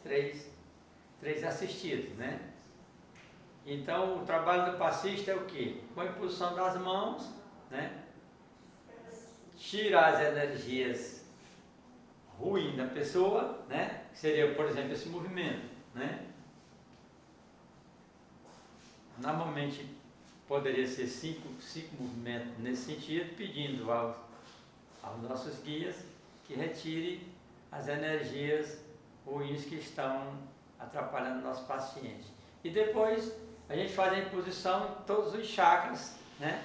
3 assistidos, né? Então, o trabalho do passista é o quê? Com a imposição das mãos, né? Tirar as energias ruins da pessoa, né? Que seria, por exemplo, esse movimento, né? Normalmente poderia ser 5 movimentos nesse sentido, pedindo aos nossos guias que retire as energias ruins que estão atrapalhando o nosso paciente. E depois a gente faz a imposição em todos os chakras, né?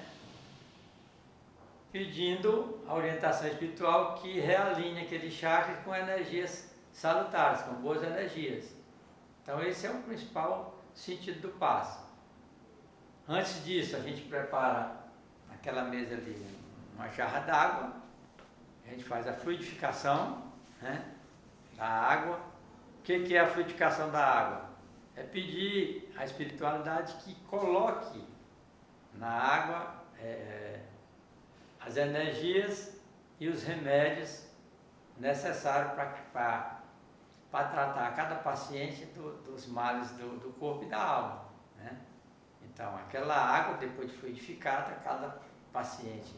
Pedindo a orientação espiritual que realinhe aqueles chakras com energias salutares, com boas energias. Então esse é o principal sentido do passe. Antes disso, a gente prepara naquela mesa ali uma jarra d'água, a gente faz a fluidificação, né, da água. O que é a fluidificação da água? É pedir à espiritualidade que coloque na água as energias e os remédios necessários para tratar cada paciente dos males do corpo e da alma, né? Então, aquela água, depois de fluidificada, cada paciente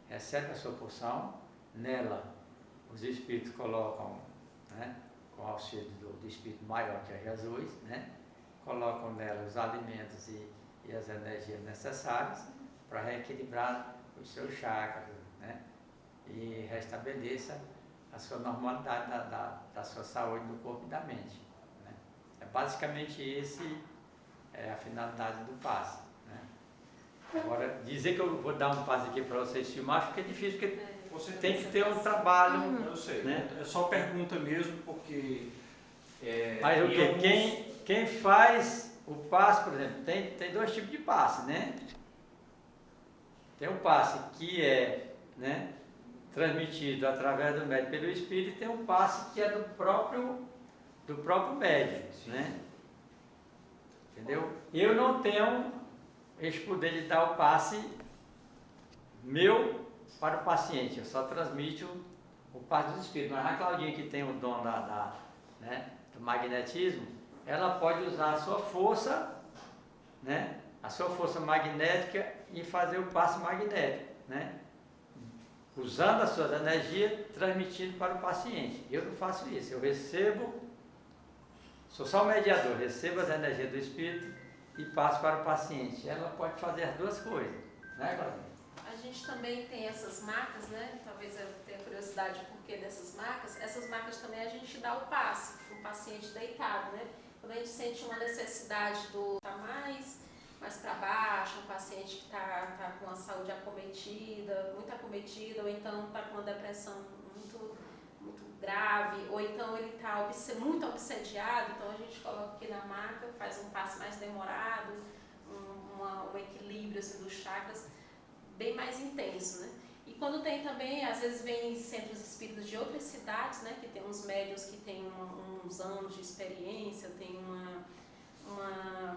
recebe a sua porção, nela os espíritos colocam, né, com o auxílio do espírito maior, que é Jesus, né, colocam nela os alimentos e as energias necessárias para reequilibrar os seus chakras, né, e restabeleça a sua normalidade da sua saúde do corpo e da mente, né. É basicamente a finalidade do passe, né? Agora, dizer que eu vou dar um passe aqui para vocês filmar fica difícil, porque Você tem que ter um trabalho, Eu sei, né? é só pergunta mesmo, porque... Mas o quê? Quem faz o passe, por exemplo, tem 2 tipos de passe, né? Tem um passe que é, né, transmitido através do médium pelo espírito, e tem um passe que é do próprio médium, né? Entendeu? Eu não tenho esse poder de dar o passe meu para o paciente, eu só transmito o passe dos espíritos. Mas a Claudinha, que tem o dom né, do magnetismo, ela pode usar a sua força, né, a sua força magnética e fazer o passe magnético, né, usando as suas energias, transmitindo para o paciente. Eu não faço isso, eu recebo. Sou só o mediador, recebo as energias do espírito e passo para o paciente. Ela pode fazer as 2 coisas, né, Claudinha? A gente também tem essas marcas, né? Talvez eu tenha curiosidade por que dessas marcas. Essas marcas também a gente dá o passe para o paciente deitado, né? Quando a gente sente uma necessidade tá mais para baixo, um paciente que está com a saúde acometida, muito acometida, ou então está com uma depressão muito grave, ou então ele está muito obsediado, então a gente coloca aqui na maca, faz um passe mais demorado, um equilíbrio assim, dos chakras bem mais intenso, né? E quando tem também, às vezes vem centros espíritas de outras cidades, né, que tem uns médiuns que têm uns anos de experiência, tem um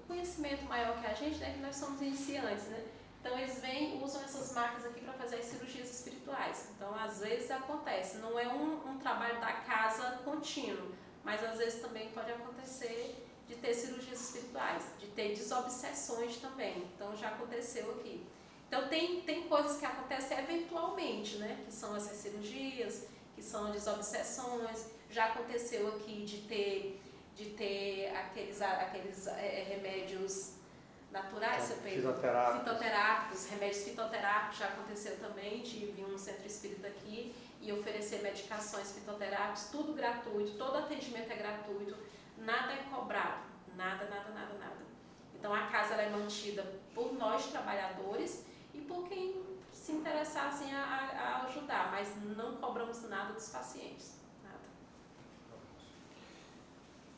conhecimento maior que a gente, né, que nós somos iniciantes, né? Então eles usam essas marcas aqui para fazer as cirurgias espirituais. Então às vezes acontece, não é um trabalho da casa contínuo, mas às vezes também pode acontecer de ter cirurgias espirituais, de ter desobsessões também. Então já aconteceu aqui. Então tem coisas que acontecem eventualmente, né? Que são essas cirurgias, que são desobsessões. Já aconteceu aqui de ter aqueles remédios naturais, fitoterápicos, remédios fitoterápicos, já aconteceu também, de vir um centro espírita aqui e oferecer medicações fitoterápicas, tudo gratuito, todo atendimento é gratuito, nada é cobrado, nada. Então a casa ela é mantida por nós trabalhadores e por quem se interessar assim, a ajudar, mas não cobramos nada dos pacientes, nada.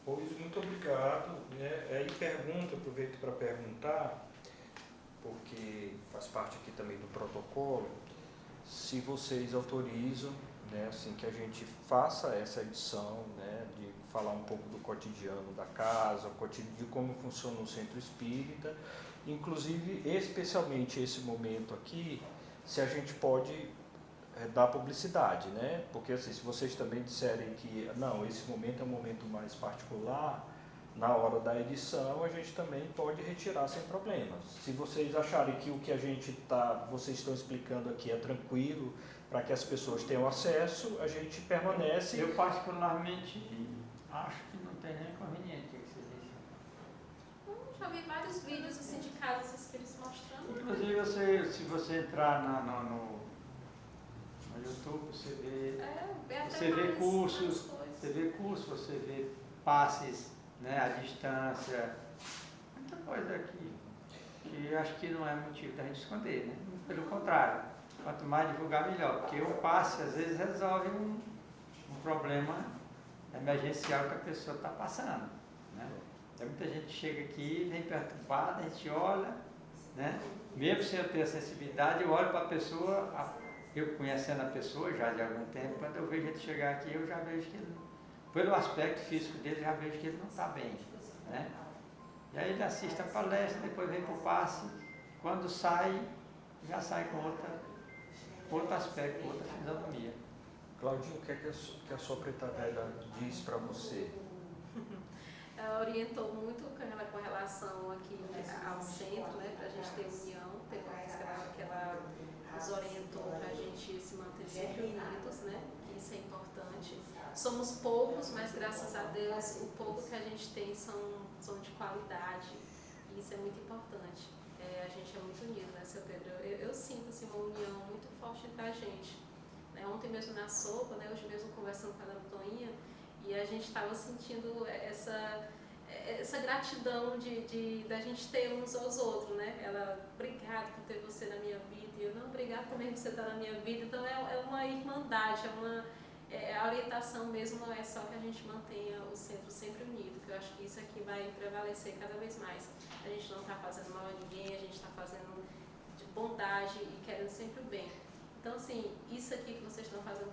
Pois, muito obrigado. Aí aproveito para perguntar, porque faz parte aqui também do protocolo, se vocês autorizam, né, assim, que a gente faça essa edição, né, de falar um pouco do cotidiano da casa, de como funciona o centro espírita, inclusive, especialmente esse momento aqui, se a gente pode dar publicidade, né? Porque assim, se vocês também disserem que não, esse momento é um momento mais particular, na hora da edição a gente também pode retirar sem problemas. Se vocês acharem que o que vocês estão explicando aqui é tranquilo, para que as pessoas tenham acesso, a gente permanece. Eu particularmente acho que não tem nem inconveniente que vocês dizem. Já vi vários vídeos assim, de casas espíritas mostrando. Inclusive, se você entrar no YouTube, você vê cursos, você vê passes, né, à distância, muita coisa aqui, que eu acho que não é motivo da gente esconder, né? Pelo contrário, quanto mais divulgar, melhor, porque o passe às vezes resolve um problema emergencial que a pessoa está passando, né? Então, muita gente chega aqui, vem perturbada, a gente olha, né? Mesmo sem eu ter a sensibilidade, eu olho para a pessoa, eu conhecendo a pessoa já de algum tempo, quando eu vejo ele chegar aqui, eu já vejo que ele, pelo aspecto físico dele, já vejo que ele não está bem, né? E aí ele assiste a palestra, depois vem para o passe, quando sai, já sai com outro aspecto, outra fisionomia. Claudinho, o que é que a sua preta velha diz para você? Ela orientou muito com relação aqui ao centro, né, para a gente ter união. Teve uma vez que ela nos orientou para a gente se manter sempre unidos, né? Isso é importante. Somos poucos, mas graças a Deus o pouco que a gente tem são de qualidade. E isso é muito importante. A gente é muito unido, né, seu Pedro? Eu sinto assim, uma união muito forte entre a gente. Né? Ontem mesmo na sopa, né, hoje mesmo conversando com a Dona Toinha, e a gente estava sentindo essa gratidão da gente ter uns aos outros, né? Ela, obrigado por ter você na minha vida, e eu, não, obrigado também por você estar na minha vida. Então é uma irmandade, a orientação mesmo é só que a gente mantenha o centro sempre unido, que eu acho que isso aqui vai prevalecer cada vez mais. A gente não está fazendo mal a ninguém, a gente está fazendo de bondade e querendo sempre o bem. Então, assim, isso aqui que vocês estão fazendo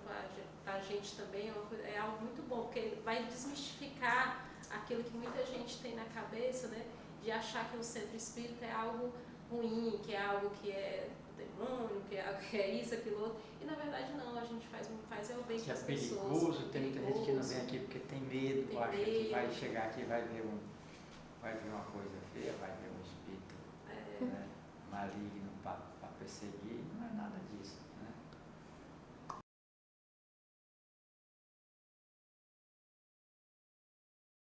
para a gente também é algo muito bom, porque vai desmistificar aquilo que muita gente tem na cabeça, né? De achar que o centro espírita é algo ruim, que é algo que é demônio, que é isso, aquilo outro. E na verdade não, a gente faz é o bem para as pessoas. É perigoso, tem muita gente que não vem aqui porque tem medo, acha que vai chegar aqui e vai ver uma coisa feia, vai ver um espírito, né, maligno para perseguir. Não é nada disso.